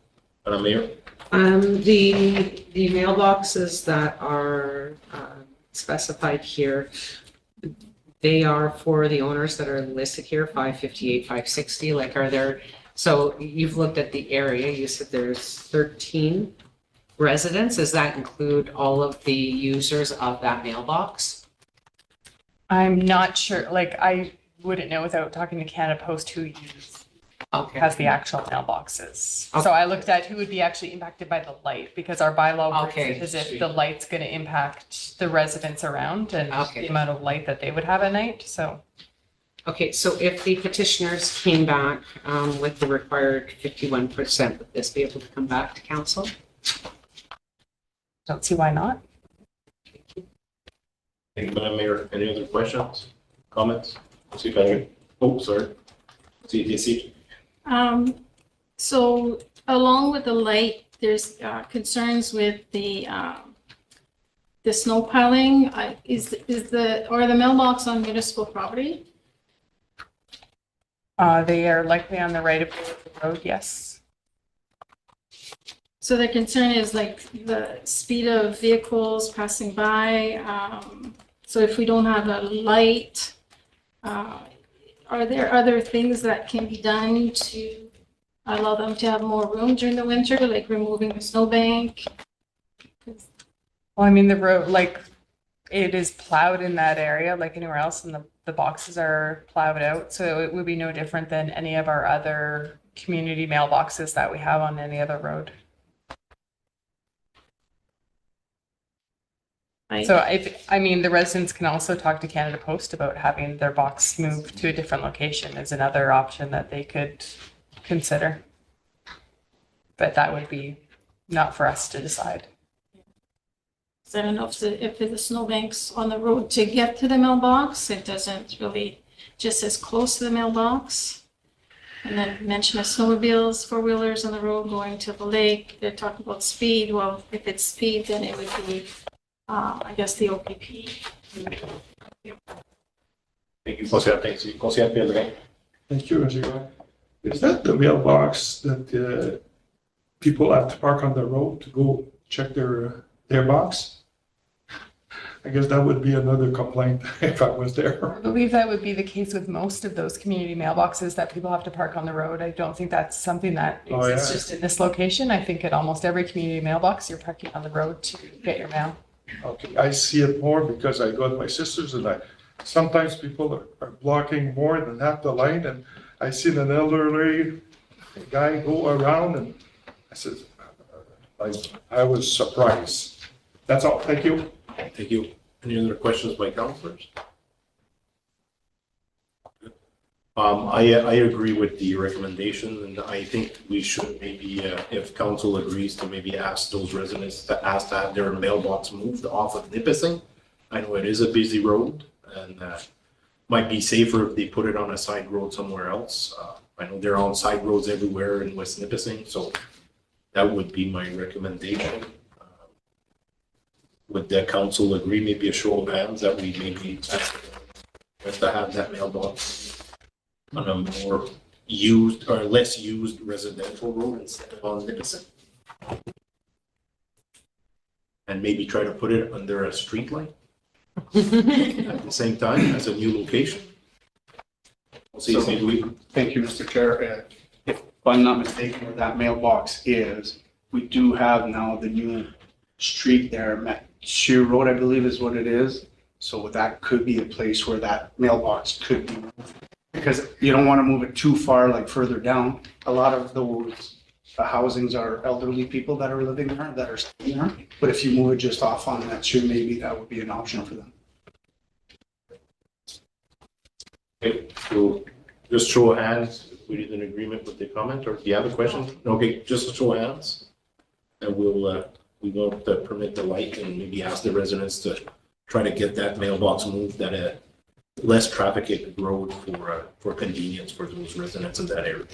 Madam Mayor. The mailboxes that are specified here, they are for the owners that are listed here, 558, 560. Like, are there? So you've looked at the area. You said there's 13 residents. Does that include all of the users of that mailbox? I'm not sure, like, I wouldn't know without talking to Canada Post who has the actual mailboxes. Okay. So I looked at who would be actually impacted by the light, because our bylaw works Okay. as if the light's going to impact the residents around and Okay. the amount of light that they would have at night, so. Okay, so if the petitioners came back with the required 51%, would this be able to come back to council? Don't see why not. Thank you, Madam Mayor. Any other questions, comments? Councillor Pellegrin. Oh, sorry. CTC. So along with the light, there's concerns with the snow piling. Are the mailbox on municipal property? They are likely on the right of the road, yes. So the concern is like the speed of vehicles passing by. So if we don't have a light, are there other things that can be done to allow them to have more room during the winter, like removing the snowbank? Well, I mean, the road, like, it is plowed in that area like anywhere else, and the boxes are plowed out. So it would be no different than any of our other community mailboxes that we have on any other road. So I mean, the residents can also talk to Canada Post about having their box moved to a different location as another option that they could consider. But that would be not for us to decide. So I don't know if the snowbank's on the road to get to the mailbox, it doesn't really just as close to the mailbox. And then mention of snowmobiles, four-wheelers on the road going to the lake. They're talking about speed. Well, if it's speed, then it would be, I guess, the OPP. Thank you, Councilor. Thanks. Councilor Pellegrin. Thank you, Angela. Is that the mailbox that people have to park on the road to go check their box? I guess that would be another complaint if I was there. I believe that would be the case with most of those community mailboxes that people have to park on the road. I don't think that's something that Oh, exists yeah. just in this location. I think at almost every community mailbox, you're parking on the road to get your mail. Okay, I see it more because I go with my sisters and sometimes people are blocking more than half the line and I seen an elderly guy go around and I said, I was surprised. That's all, thank you. Thank you. Any other questions by councilors? I agree with the recommendation, and I think we should maybe, if council agrees, to maybe ask those residents to ask to have their mailbox moved off of Nipissing. I know it is a busy road, and might be safer if they put it on a side road somewhere else. I know they're on side roads everywhere in West Nipissing, so that would be my recommendation. Would the council agree, maybe a show of hands, that we maybe ask us to have that mailbox on a more used or less used residential road instead of on Nipissing? And maybe try to put it under a street light at the same time as a new location? We'll see, maybe we, Thank you, Mr. Chair. If I'm not mistaken, where that mailbox is, we do have now the new street there, Sheer Road, I believe is what it is. So that could be a place where that mailbox could be moved. Because you don't want to move it too far, like further down. A lot of those housings are elderly people that are living there, that are staying there. But if you move it just off on that street, maybe that would be an option for them. okay, so just show of hands, if we did an agreement with the comment, or do you have a question? Okay, just show of hands. And we won't permit the light and maybe ask the residents to try to get that mailbox moved at a less trafficked road for convenience for those residents in that area.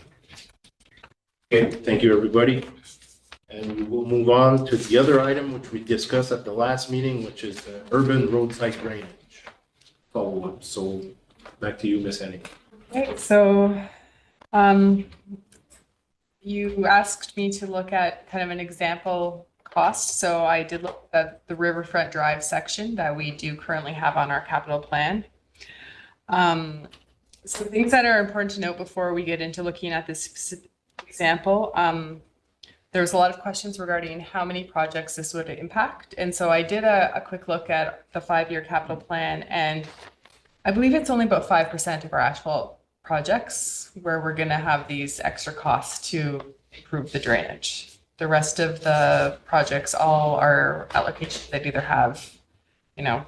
Okay, thank you, everybody. And we will move on to the other item, which we discussed at the last meeting, which is urban roadside drainage follow-up. So back to you, Ms. Henning. Okay, so you asked me to look at kind of an example cost. So I did look at the Riverfront Drive section that we do currently have on our capital plan. So things that are important to note before we get into looking at this specific example, there was a lot of questions regarding how many projects this would impact. And so I did a quick look at the 5-year capital plan, and I believe it's only about 5% of our asphalt projects where we're going to have these extra costs to improve the drainage. The rest of the projects all are allocations that either have,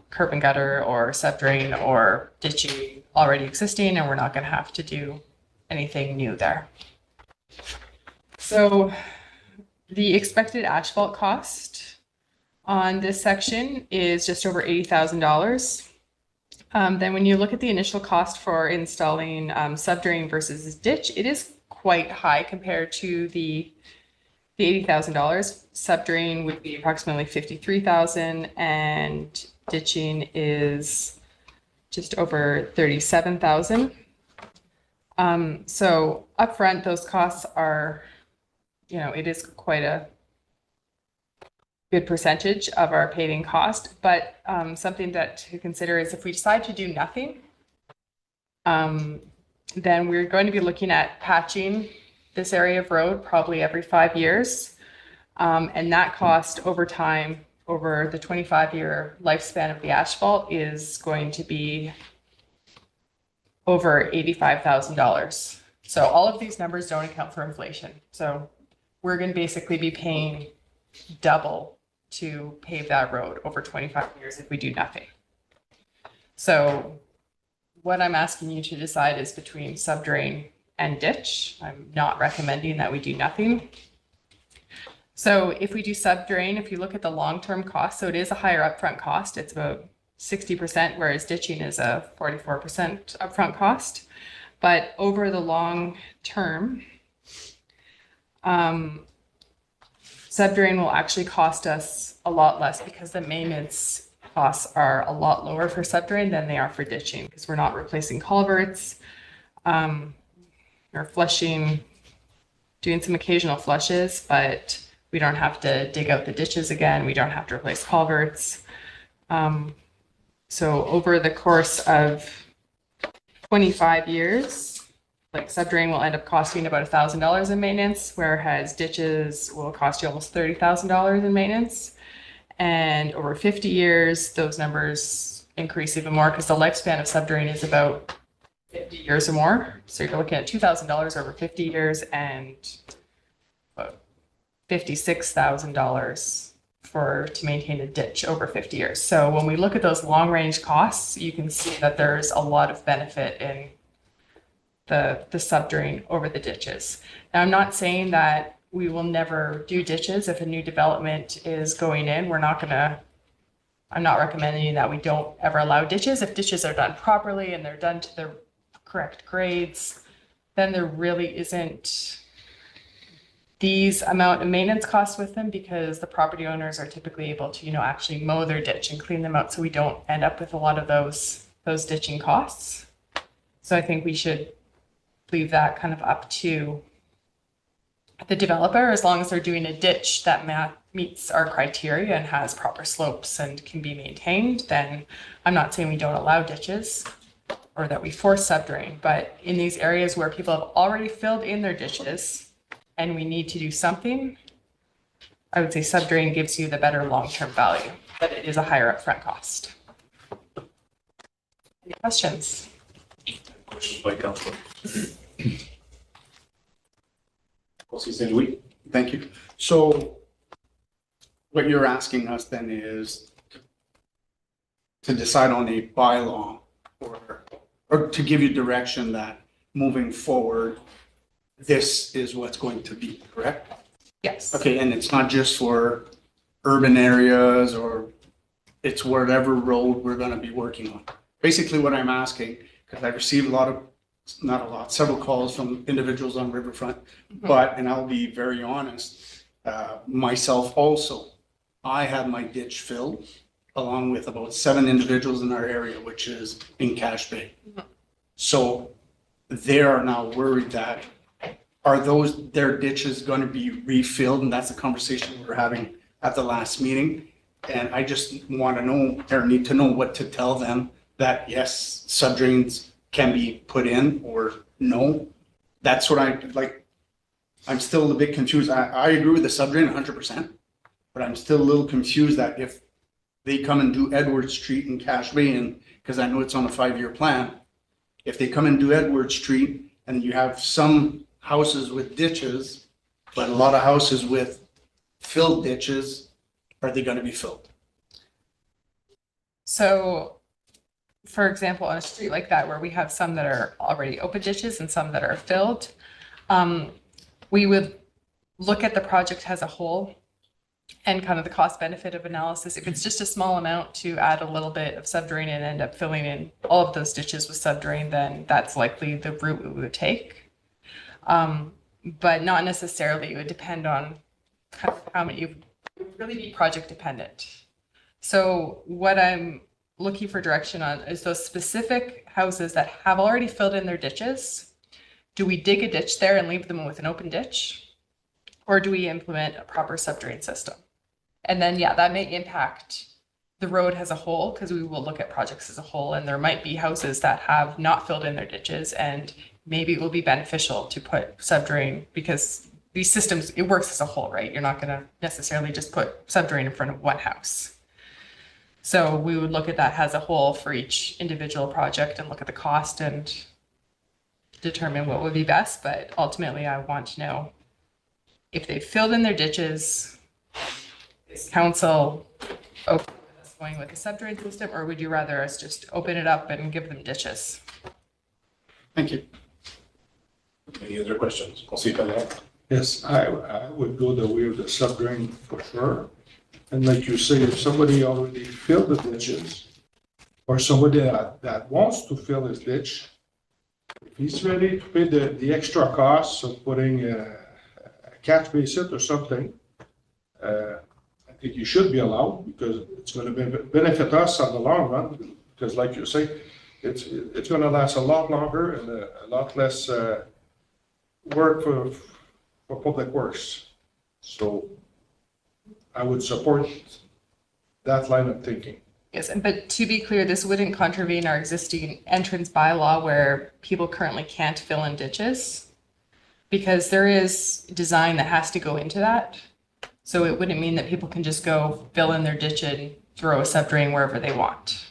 curb and gutter or subdrain or ditching already existing, and we're not going to have to do anything new there. So the expected asphalt cost on this section is just over $80,000. Then when you look at the initial cost for installing subdrain versus ditch, it is quite high compared to the $80,000. Subdrain would be approximately $53,000, and ditching is just over $37,000. So upfront, those costs are, it is quite a good percentage of our paving cost. But something that to consider is if we decide to do nothing, then we're going to be looking at patching this area of road probably every 5 years. And that cost over time, over the 25-year lifespan of the asphalt, is going to be over $85,000. So all of these numbers don't account for inflation. So we're going to basically be paying double to pave that road over 25 years if we do nothing. So what I'm asking you to decide is between subdrain and ditch. I'm not recommending that we do nothing. So if we do subdrain, if you look at the long-term cost, so it is a higher upfront cost. It's about 60%, whereas ditching is a 44% upfront cost. But over the long term, subdrain will actually cost us a lot less because the maintenance costs are a lot lower for subdrain than they are for ditching, because we're not replacing culverts. We're flushing, doing some occasional flushes, but we don't have to dig out the ditches again. We don't have to replace culverts. So over the course of 25 years, like subdrain will end up costing about $1,000 in maintenance, whereas ditches will cost you almost $30,000 in maintenance. And over 50 years, those numbers increase even more because the lifespan of subdrain is about 50 years or more. So you're looking at $2,000 over 50 years and about $56,000 to maintain a ditch over 50 years. So when we look at those long range costs, you can see that there's a lot of benefit in the subdrain over the ditches. Now, I'm not saying that we will never do ditches if a new development is going in. I'm not recommending that we don't ever allow ditches. If ditches are done properly and they're done to the correct grades, then there really isn't these amount of maintenance costs with them, because the property owners are typically able to, actually mow their ditch and clean them out, so we don't end up with a lot of those ditching costs. So I think we should leave that kind of up to the developer, as long as they're doing a ditch that meets our criteria and has proper slopes and can be maintained. Then I'm not saying we don't allow ditches or that we force subdrain, but in these areas where people have already filled in their ditches and we need to do something, I would say subdrain gives you the better long-term value, but it is a higher upfront cost. Any questions? Questions by council? Louis? Thank you. So what you're asking us then is to decide on a bylaw or to give you direction that moving forward, this is what's going to be, correct? Yes. Okay, and it's not just for urban areas, or it's whatever road we're going to be working on. Basically what I'm asking, because I've received several calls from individuals on Riverfront, but, and I'll be very honest, myself also, I had my ditch filled along with about 7 individuals in our area, which is in Cache Bay. So they are now worried that their ditches going to be refilled? And that's the conversation we were having at the last meeting. And I just want to know, or need to know what to tell them, that yes, subdrains can be put in, or no. That's what I'm still a bit confused. I agree with the subdrain 100%, but I'm still a little confused that if they come and do Edward Street in Cache Bay, and because I know it's on a 5-year plan, if they come and do Edward Street and you have some houses with ditches, but a lot of houses with filled ditches, are they going to be filled? So, for example, on a street like that, where we have some that are already open ditches and some that are filled, we would look at the project as a whole and kind of the cost benefit of analysis. If it's just a small amount to add a little bit of subdrain and end up filling in all of those ditches with subdrain, then that's likely the route we would take. But not necessarily. It would depend on kind of how many. It would really be project dependent. So what I'm looking for direction on is those specific houses that have already filled in their ditches. Do we dig a ditch there and leave them with an open ditch? Or do we implement a proper subdrain system? And then, yeah, that may impact the road as a whole, because we will look at projects as a whole, and there might be houses that have not filled in their ditches, and maybe it will be beneficial to put subdrain, because these systems, it works as a whole, right? You're not going to necessarily just put subdrain in front of one house. So we would look at that as a whole for each individual project and look at the cost and determine what would be best. But ultimately, I want to know if they've filled in their ditches, is council okay with us going with the subdrain system, or would you rather us just open it up and give them ditches? Thank you. Any other questions? Yes, I would go the way of the subdrain for sure. And like you say, if somebody already filled the ditches, or somebody that wants to fill his ditch, if he's ready to pay the extra costs of putting a catch basin or something, I think you should be allowed because it's going to benefit us on the long run. Because like you say, it's going to last a lot longer and a lot less work for public works. So I would support that line of thinking. Yes, but to be clear, this wouldn't contravene our existing entrance bylaw where people currently can't fill in ditches. Because there is design that has to go into that. So it wouldn't mean that people can just go fill in their ditch and throw a subdrain wherever they want.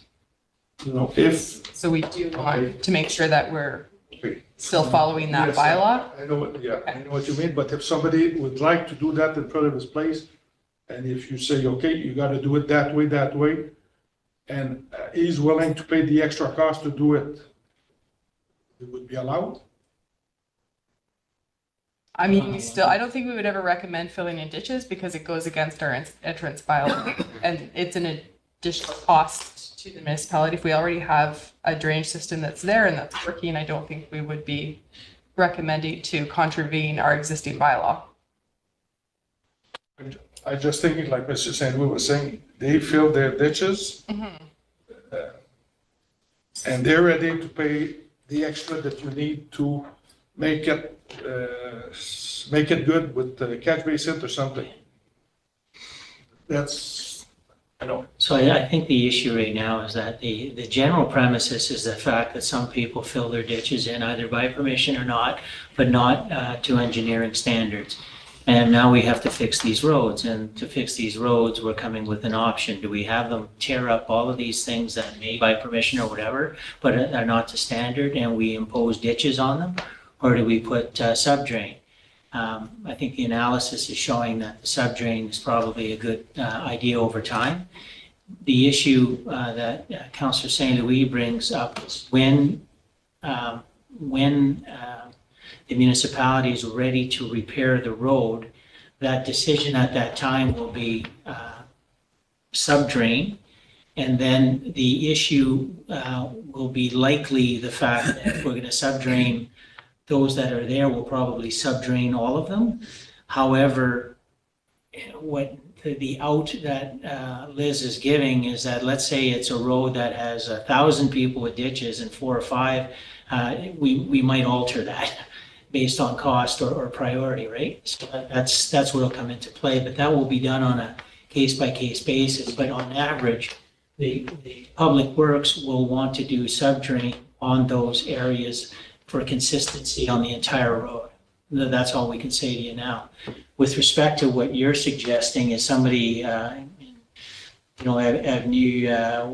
You know, if. So we do want to make sure that we're Okay. still following that Yes, bylaw. I know what you mean, but if somebody would like to do that in front of his place, and if you say, okay, you gotta do it that way, and he's willing to pay the extra cost to do it, it would be allowed? I mean, I don't think we would ever recommend filling in ditches because it goes against our entrance bylaw. And it's an additional cost to the municipality. If we already have a drainage system that's there and that's working, I don't think we would be recommending to contravene our existing bylaw. I just thinking, like Mr. St. Louis was saying, they fill their ditches, and they're ready to pay the extra that you need to make it good with the catch basin or something. That's, I know. So I think the issue right now is that the general premises is the fact that some people fill their ditches in either by permission or not, but not to engineering standards. And now we have to fix these roads, and to fix these roads, we're coming with an option. Do we have them tear up all of these things that may by permission or whatever, but are not to standard, and we impose ditches on them? Or do we put subdrain? I think the analysis is showing that the subdrain is probably a good idea over time. The issue that Councillor St. Louis brings up is when the municipality is ready to repair the road, that decision at that time will be subdrain. And then the issue will be likely the fact that if we're going to subdrain those that are there, will probably subdrain all of them. However, what the out that Liz is giving is that, let's say it's a road that has 1,000 people with ditches and 4 or 5, we might alter that based on cost or priority, right? So that's what'll come into play, but that will be done on a case-by-case basis. But on average, the public works will want to do subdrain on those areas for consistency on the entire road. That's all we can say to you now. With respect to what you're suggesting, is somebody, Avenue,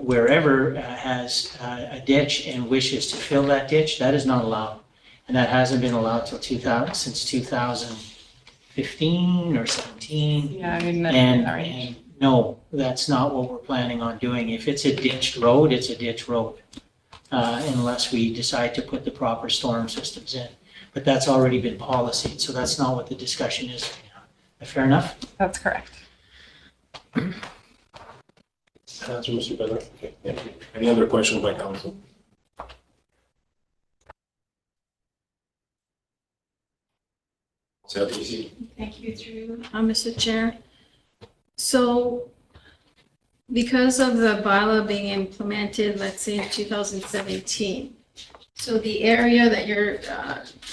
wherever has a ditch and wishes to fill that ditch, that is not allowed. And that hasn't been allowed since 2015 or 17. Yeah, I mean, And no, that's not what we're planning on doing. If it's a ditched road, it's a ditch road, unless we decide to put the proper storm systems in. But that's already been policy, so that's not what the discussion is right now. Fair enough? That's correct. Answer, Mr. Bennett. Okay, thank you. Any other questions by council? Thank you, through Mr. Chair. So because of the bylaw being implemented, let's say in 2017, so the area that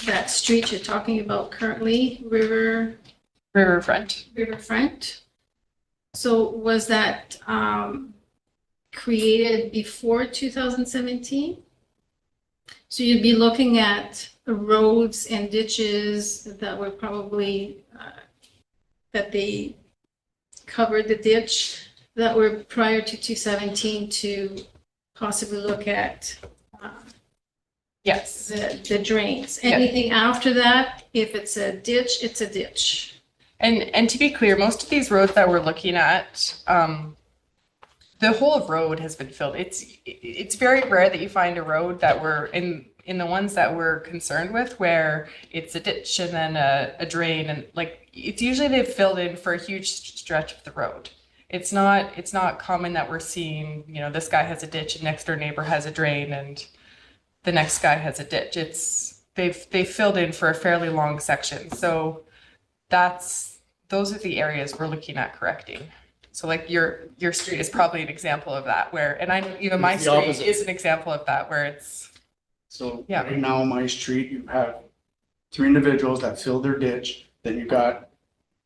that street you're talking about currently, Riverfront. So was that created before 2017? So you'd be looking at roads and ditches that were probably, that they covered the ditch that were prior to 2017 to possibly look at Yes. the drains. Anything after that, if it's a ditch, it's a ditch. And to be clear, most of these roads that we're looking at, the whole road has been filled. It's very rare that you find a road that we're in the ones that we're concerned with where it's a ditch and then a drain, and like it's usually they've filled in for a huge stretch of the road. It's not common that we're seeing, this guy has a ditch and next door neighbor has a drain and the next guy has a ditch. They've filled in for a fairly long section. So those are the areas we're looking at correcting. So like your street is probably an example of that where, and I know even my It's the street opposite. is an example of that where it's, So Yeah. right now, my street, you have 3 individuals that fill their ditch, then you got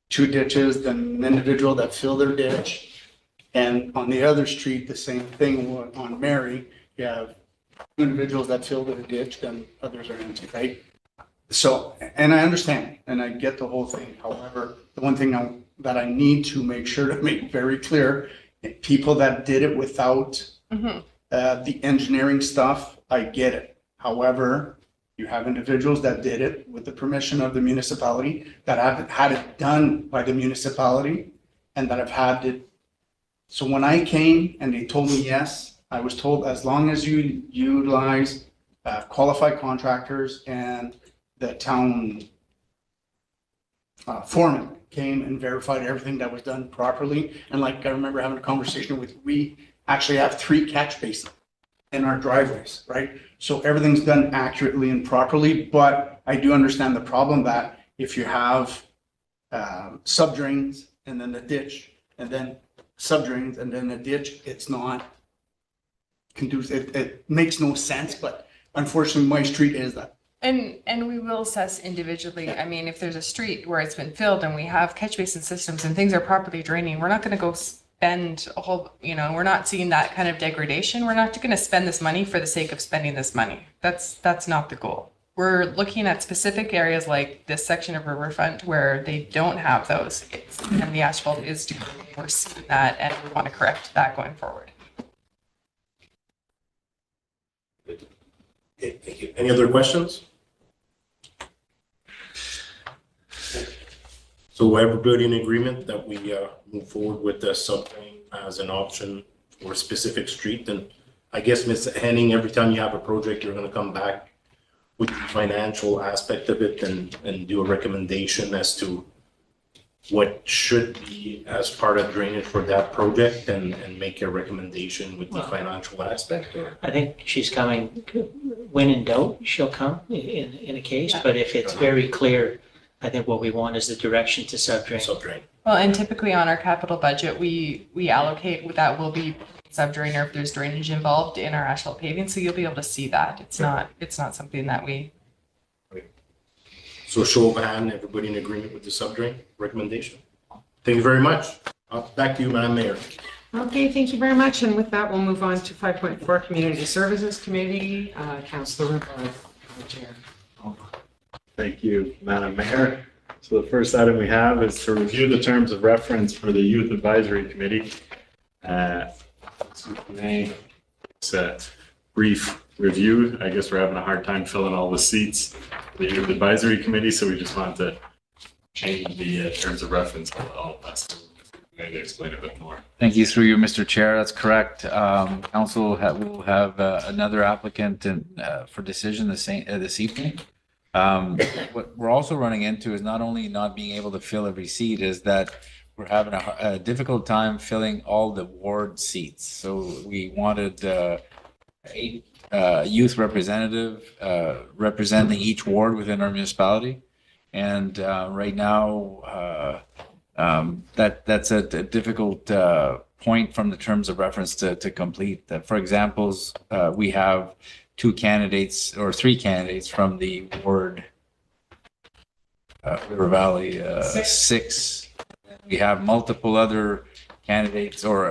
2 ditches, then an individual that fill their ditch. And on the other street, the same thing on Mary, you have 2 individuals that fill their ditch, then others are empty, right? So, and I understand, and I get the whole thing. However, the one thing that I need to make sure to make very clear, people that did it without the engineering stuff, I get it. However, you have individuals that did it with the permission of the municipality, that haven't had it done by the municipality, and that have had it. So when I came and they told me yes, I was told as long as you utilize qualified contractors, and the town foreman came and verified everything that was done properly. And like I remember having a conversation with, we actually have 3 catch basins in our driveways, right? So everything's done accurately and properly, but I do understand the problem that if you have subdrains and then a ditch and then subdrains and then a ditch, it's not conducive. It makes no sense, but unfortunately my street is that. and we will assess individually. I mean, if there's a street where it's been filled and we have catch basin systems and things are properly draining, we're not going to go spend a whole, we're not seeing that kind of degradation. We're not going to spend this money for the sake of spending this money. That's not the goal. We're looking at specific areas like this section of riverfront where they don't have those, and the asphalt is degrading. We're seeing that, and we want to correct that going forward. Okay, thank you. Any other questions? So everybody in agreement that we move forward with the subdrain as an option for a specific street? And I guess, Ms. Henning, every time you have a project, you're going to come back with the financial aspect of it and do a recommendation as to what should be as part of drainage for that project and make a recommendation with the financial aspect? Or? I think she's coming, when in doubt, she'll come in a case, but if it's very clear, I think what we want is the direction to subdrain. Subdrain. Well, and typically on our capital budget, we allocate, that will be subdrain or if there's drainage involved in our asphalt paving, so you'll be able to see that. It's not something that we. So show of hand, everybody in agreement with the subdrain recommendation? Thank you very much. Back to you, Madam Mayor. Okay, thank you very much. And with that, we'll move on to 5.4 Community Services Committee. Councillor Chair. Thank you, Madam Mayor. So the first item we have is to review the terms of reference for the Youth Advisory Committee. It's a brief review. I guess we're having a hard time filling all the seats for the Youth Advisory Committee, so we just wanted to change the terms of reference. I'll pass to maybe explain a bit more. Thank you, through you, Mr. Chair. That's correct. Council will have another applicant for decision this evening. What we're also running into is not only not being able to fill every seat, is that we're having a difficult time filling all the ward seats. So we wanted 8 youth representative representing each ward within our municipality. And right now, that's a difficult point from the terms of reference to complete. For examples, we have 2 candidates or 3 candidates from the ward River Valley 6. We have multiple other candidates or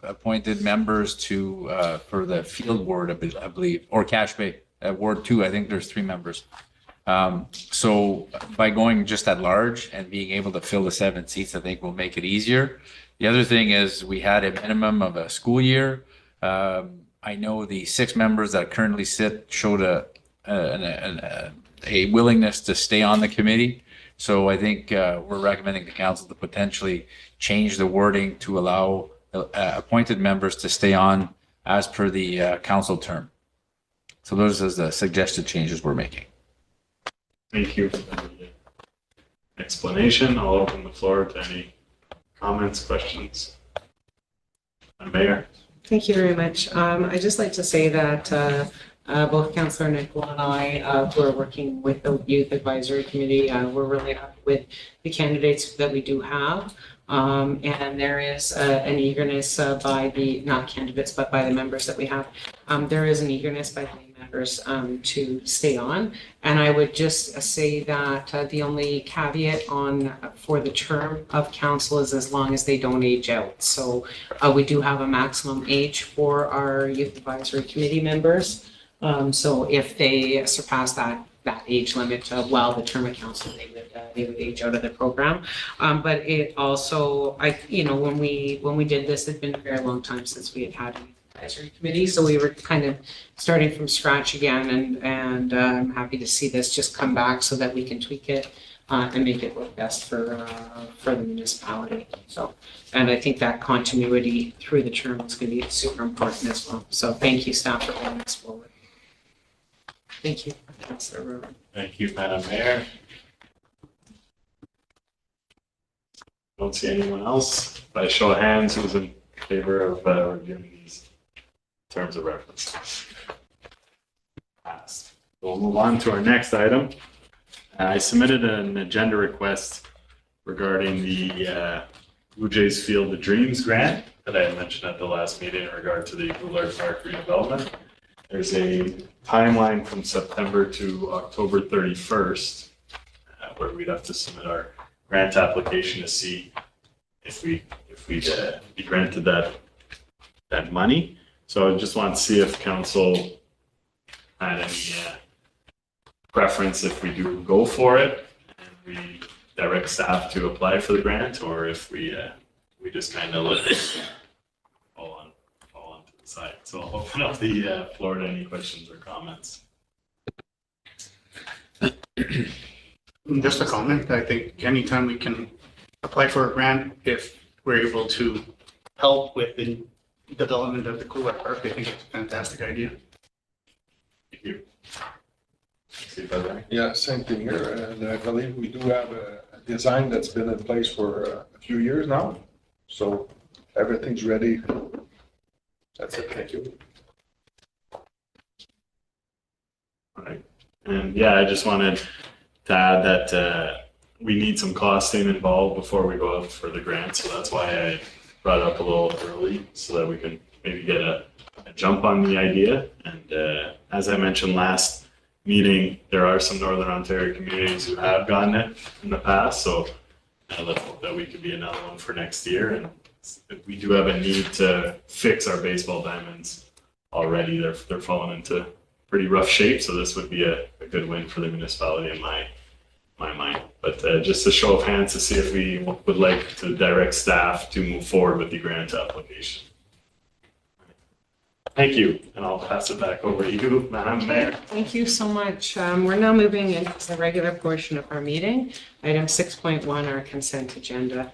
appointed members to for the field ward, I believe, or Cache Bay Ward 2. I think there's 3 members. So by going just at large and being able to fill the 7 seats, I think will make it easier. The other thing is we had a minimum of a school year. I know the 6 members that currently sit showed a willingness to stay on the committee. So I think we're recommending to council to potentially change the wording to allow appointed members to stay on as per the council term. So those are the suggested changes we're making. Thank you for the explanation. I'll open the floor to any comments, questions. Mayor. Thank you very much. I'd just like to say that both Councillor Nicola and I, who are working with the Youth Advisory Committee, we're really happy with the candidates that we do have. And there is an eagerness by the, not candidates, but by the members that we have. There is an eagerness by the members to stay on. And I would just say that the only caveat for the term of council is as long as they don't age out. So we do have a maximum age for our youth advisory committee members. So if they surpass that age limit while the term of council, they would age out of the program. But it also, when we did this, it'd been a very long time since we had an advisory committee, so we were kind of starting from scratch again, and I'm happy to see this just come back so that we can tweak it and make it work best for the municipality. So, and I think that continuity through the term is going to be super important as well. So thank you, staff, for bringing this forward. Thank you, Councillor Rubin. Thank you, Madam Mayor. Don't see anyone else. By show of hands, who's in favor of reviewing these terms of reference? Passed. We'll move on to our next item. I submitted an agenda request regarding the Blue Jays Field of Dreams grant that I had mentioned at the last meeting in regard to the Goulart Park redevelopment. There's a timeline from September to October 31st where we'd have to submit our grant application to see if we'd be granted that money. So I just want to see if council had any preference if we do go for it and we direct staff to apply for the grant, or if we just kind of let it fall on to the side. So I'll open up the floor to any questions or comments. Just a comment. I think anytime we can apply for a grant, if we're able to help with the development of the Goulart Park, I think it's a fantastic idea. Thank you. Yeah, same thing here, and I believe we do have a design that's been in place for a few years now, so everything's ready. That's it, thank you. All right, and yeah, I just wanted to add that we need some costing involved before we go out for the grant, so that's why I brought it up a little early, so that we can maybe get a jump on the idea. And as I mentioned last meeting, there are some Northern Ontario communities who have gotten it in the past, so let's hope that we could be another one for next year. And if we do have a need to fix our baseball diamonds already, they're falling into pretty rough shape, so this would be a good win for the municipality in my mind. But just a show of hands to see if we would like to direct staff to move forward with the grant application. Thank you, and I'll pass it back over to you, Madam Mayor. Thank you so much. We're now moving into the regular portion of our meeting. Item 6.1, our consent agenda.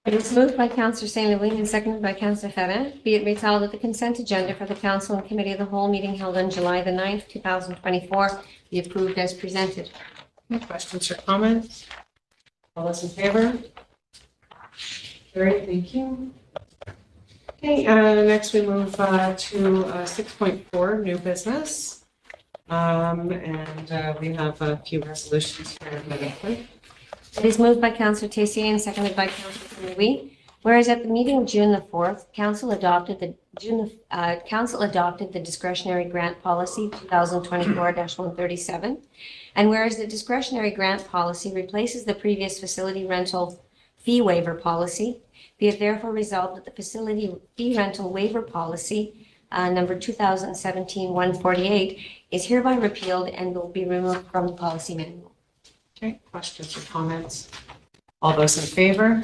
It is moved by Councillor St. Louis and seconded by Councillor Ferrin. Be it resolved that the consent agenda for the Council and Committee of the Whole meeting held on July the 9th, 2024 be approved as presented. Any questions or comments? All those in favor? Great, thank you. Okay, next we move to 6.4, new business. And we have a few resolutions here. Madam Clerk. It is moved by Councillor Tessier and seconded by Councillor St. Louis. Whereas at the meeting of June the 4th, Council adopted the discretionary grant policy 2024-137. And whereas the discretionary grant policy replaces the previous facility rental fee waiver policy, be it therefore resolved that the facility fee rental waiver policy number 2017-148 is hereby repealed and will be removed from the policy manual. Okay, questions or comments? All those in favor?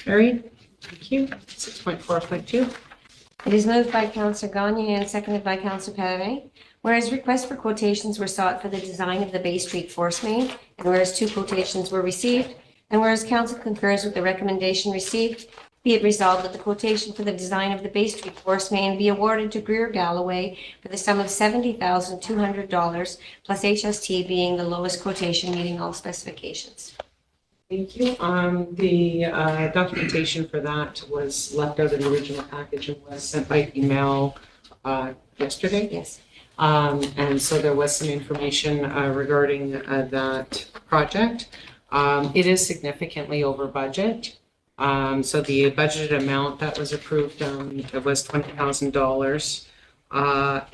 Carried. Thank you. 6.4.2. It is moved by Councillor Gagne and seconded by Councillor Perrin. Whereas requests for quotations were sought for the design of the Bay Street Force Main, and whereas 2 quotations were received, and whereas Council concurs with the recommendation received, be it resolved that the quotation for the design of the Bay Street Force Main be awarded to Greer Galloway for the sum of $70,200 plus HST being the lowest quotation meeting all specifications. Thank you. The documentation for that was left out in the original package and was sent by email yesterday. Yes. And so there was some information regarding that project. It is significantly over budget. So the budgeted amount that was approved, it was $20,000.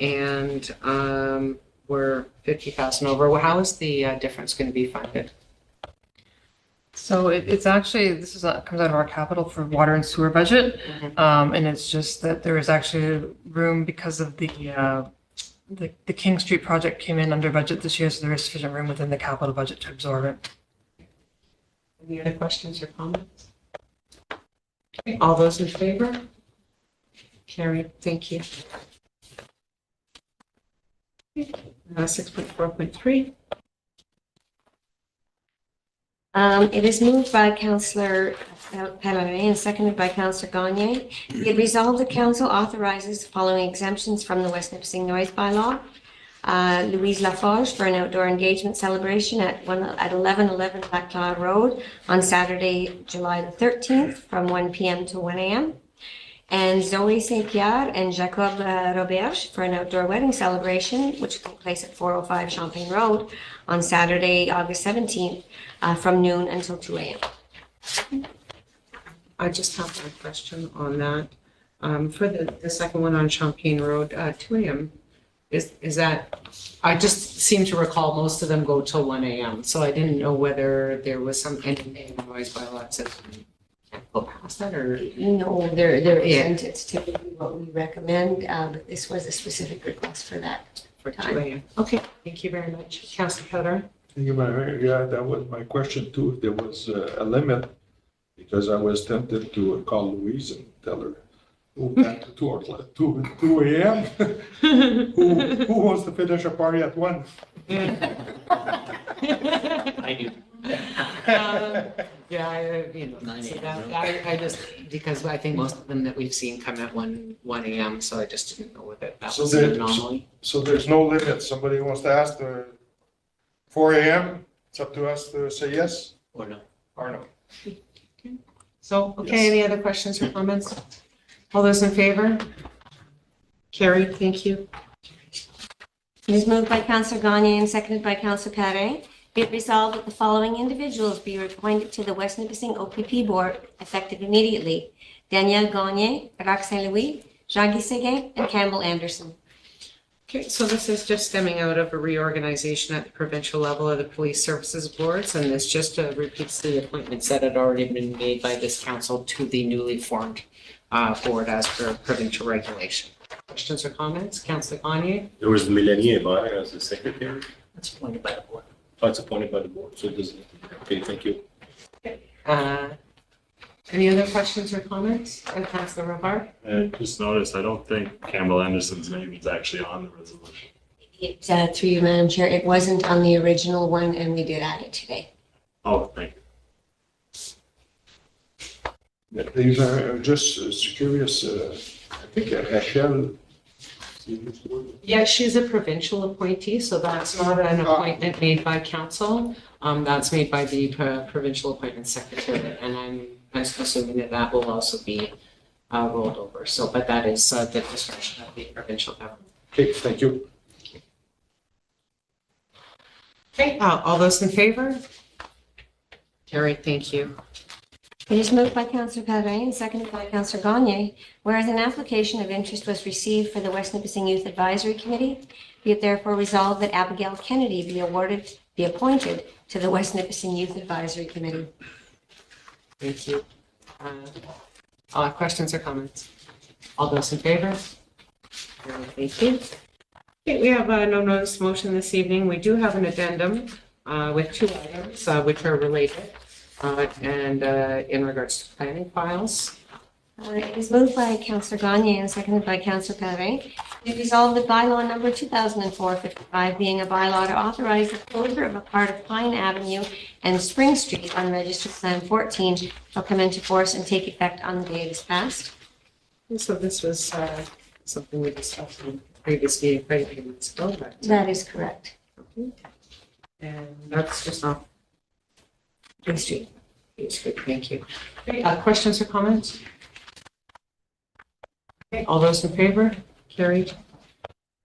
And we're 50,000 over. Well, how is the difference going to be funded? So it's actually, this is, comes out of our capital for water and sewer budget. And it's just that there is actually room because of the King Street project came in under budget this year, so there is sufficient room within the capital budget to absorb it. Any other questions or comments? Okay, all those in favor? Carried, thank you. 6.4.3. It is moved by Councillor Pellerin and seconded by Councillor Gagne. It resolved the council authorizes the following exemptions from the West Nipissing noise bylaw. Louise Laforge for an outdoor engagement celebration at 1111 Black Cloud Road on Saturday, July the 13th from 1 p.m. to 1 a.m. And Zoe St. Pierre and Jacob Roberge for an outdoor wedding celebration, which will take place at 405 Champagne Road on Saturday, August 17th, from noon until 2 a.m. I just have one question on that. For the second one on Champagne Road, 2 a.m. Is that, I just seem to recall most of them go till 1 a.m. So I didn't know whether there was anything in the noise bylaw that says we can't go past that or. No, there isn't. It's typically what we recommend, but this was a specific request for that. For 2 a.m. Okay, thank you very much. Councilor Keller. Thank you, Madam Mayor. Yeah, that was my question too. If there was a limit, because I was tempted to call Louise and tell her, move back to 2 a.m. Who wants to finish a party at 1? I do. Yeah, I just, because I think most of them that we've seen come at 1 a.m., so I just didn't know whether that was an anomaly. So there's no limit. Somebody wants to ask the 4 a.m., it's up to us to say yes Or no. or no. So, okay, any other questions or comments? All those in favor? Carried, thank you. It is moved by Councillor Gagne and seconded by Councillor Perret. Be it resolved that the following individuals be appointed to the West Nipissing OPP Board effective immediately. Danielle Gagne, Roque Saint-Louis, Jean-Guy Séguin, and Campbell Anderson. Okay, so this is just stemming out of a reorganization at the provincial level of the police services boards, and this just repeats the appointments that had already been made by this council to the newly formed board as per provincial regulation. Questions or comments? Councillor Gagne? There was Melanie Hébert as the secretary. That's appointed by the board. Oh, it's appointed by the board, so it doesn't. Okay, thank you. Any other questions or comments? And Councillor Robart? Just noticed, I don't think Campbell Anderson's name is actually on the resolution. It, through you, Madam Chair, it wasn't on the original one, and we did add it today. Oh, thank you. These are just curious. I think Rachel. Yeah, she's a provincial appointee, so that's not an appointment made by council. That's made by the provincial appointment secretary, and I'm assuming that will also be rolled over. So, but that is the discretion of the provincial government. Okay, thank you. Okay, all those in favor? Carried, thank you. It is moved by Councillor Perret and seconded by Councillor Gagne. Whereas an application of interest was received for the West Nipissing Youth Advisory Committee, be it therefore resolved that Abigail Kennedy be appointed to the West Nipissing Youth Advisory Committee. Thank you. Questions or comments? All those in favor? Thank you. Okay, we have no notice motion this evening. We do have an addendum with 2 items which are related and in regards to planning files. It is moved by Councillor Gagne and seconded by Councillor Perret. It resolved that bylaw number 2004-55 being a bylaw to authorize the closure of a part of Pine Avenue and Spring Street on Register Plan 14 shall come into force and take effect on the day it is passed. And so this was something we discussed in the previous meeting quite a few months ago. But, That is correct. and that's just off Spring Street. Thank you. Okay, questions or comments? Okay, all those in favor? Carried.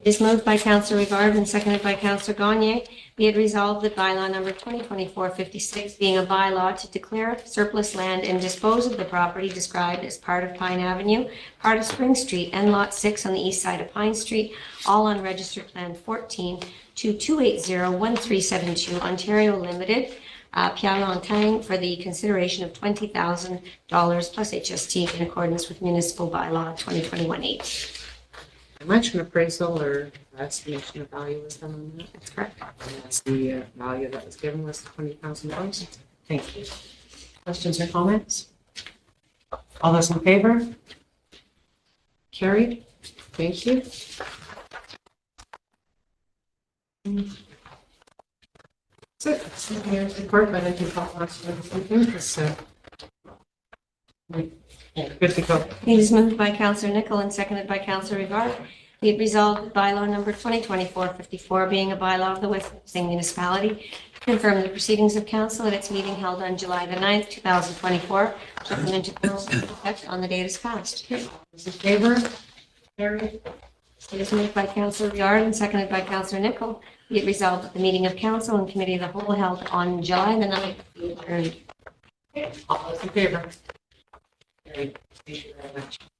It is moved by Councillor Rivard and seconded by Councillor Gagne. Be it resolved that bylaw number 2024-56, being a bylaw to declare surplus land and dispose of the property described as part of Pine Avenue, part of Spring Street, and Lot 6 on the east side of Pine Street, all on Registered Plan 14 to 280-1372 Ontario Limited, Pialantang, for the consideration of $20,000 plus HST in accordance with Municipal Bylaw 2021-8. How much an appraisal or estimation of value was done on that? That's correct. And that's the value that was given was $20,000. Thank you. Questions or comments? All those in favor? Carried. Thank you. That's it. That's the mayor's report, but I think Paul wants to do something. Good to go. It is moved by Councillor Nicol and seconded by Councillor Rivard. Be it resolved that bylaw number 2024-54, being a bylaw of the West Nipissing Municipality, confirm the proceedings of council at its meeting held on July the 9th, 2024, shall come into effect on the date is passed. All those in favor? Carried. It is moved by Councillor Rivard and seconded by Councillor Nicol. Be it resolved that the meeting of council and committee of the whole held on July the 9th be adjourned. All those in favor? Carried. Thank you very much.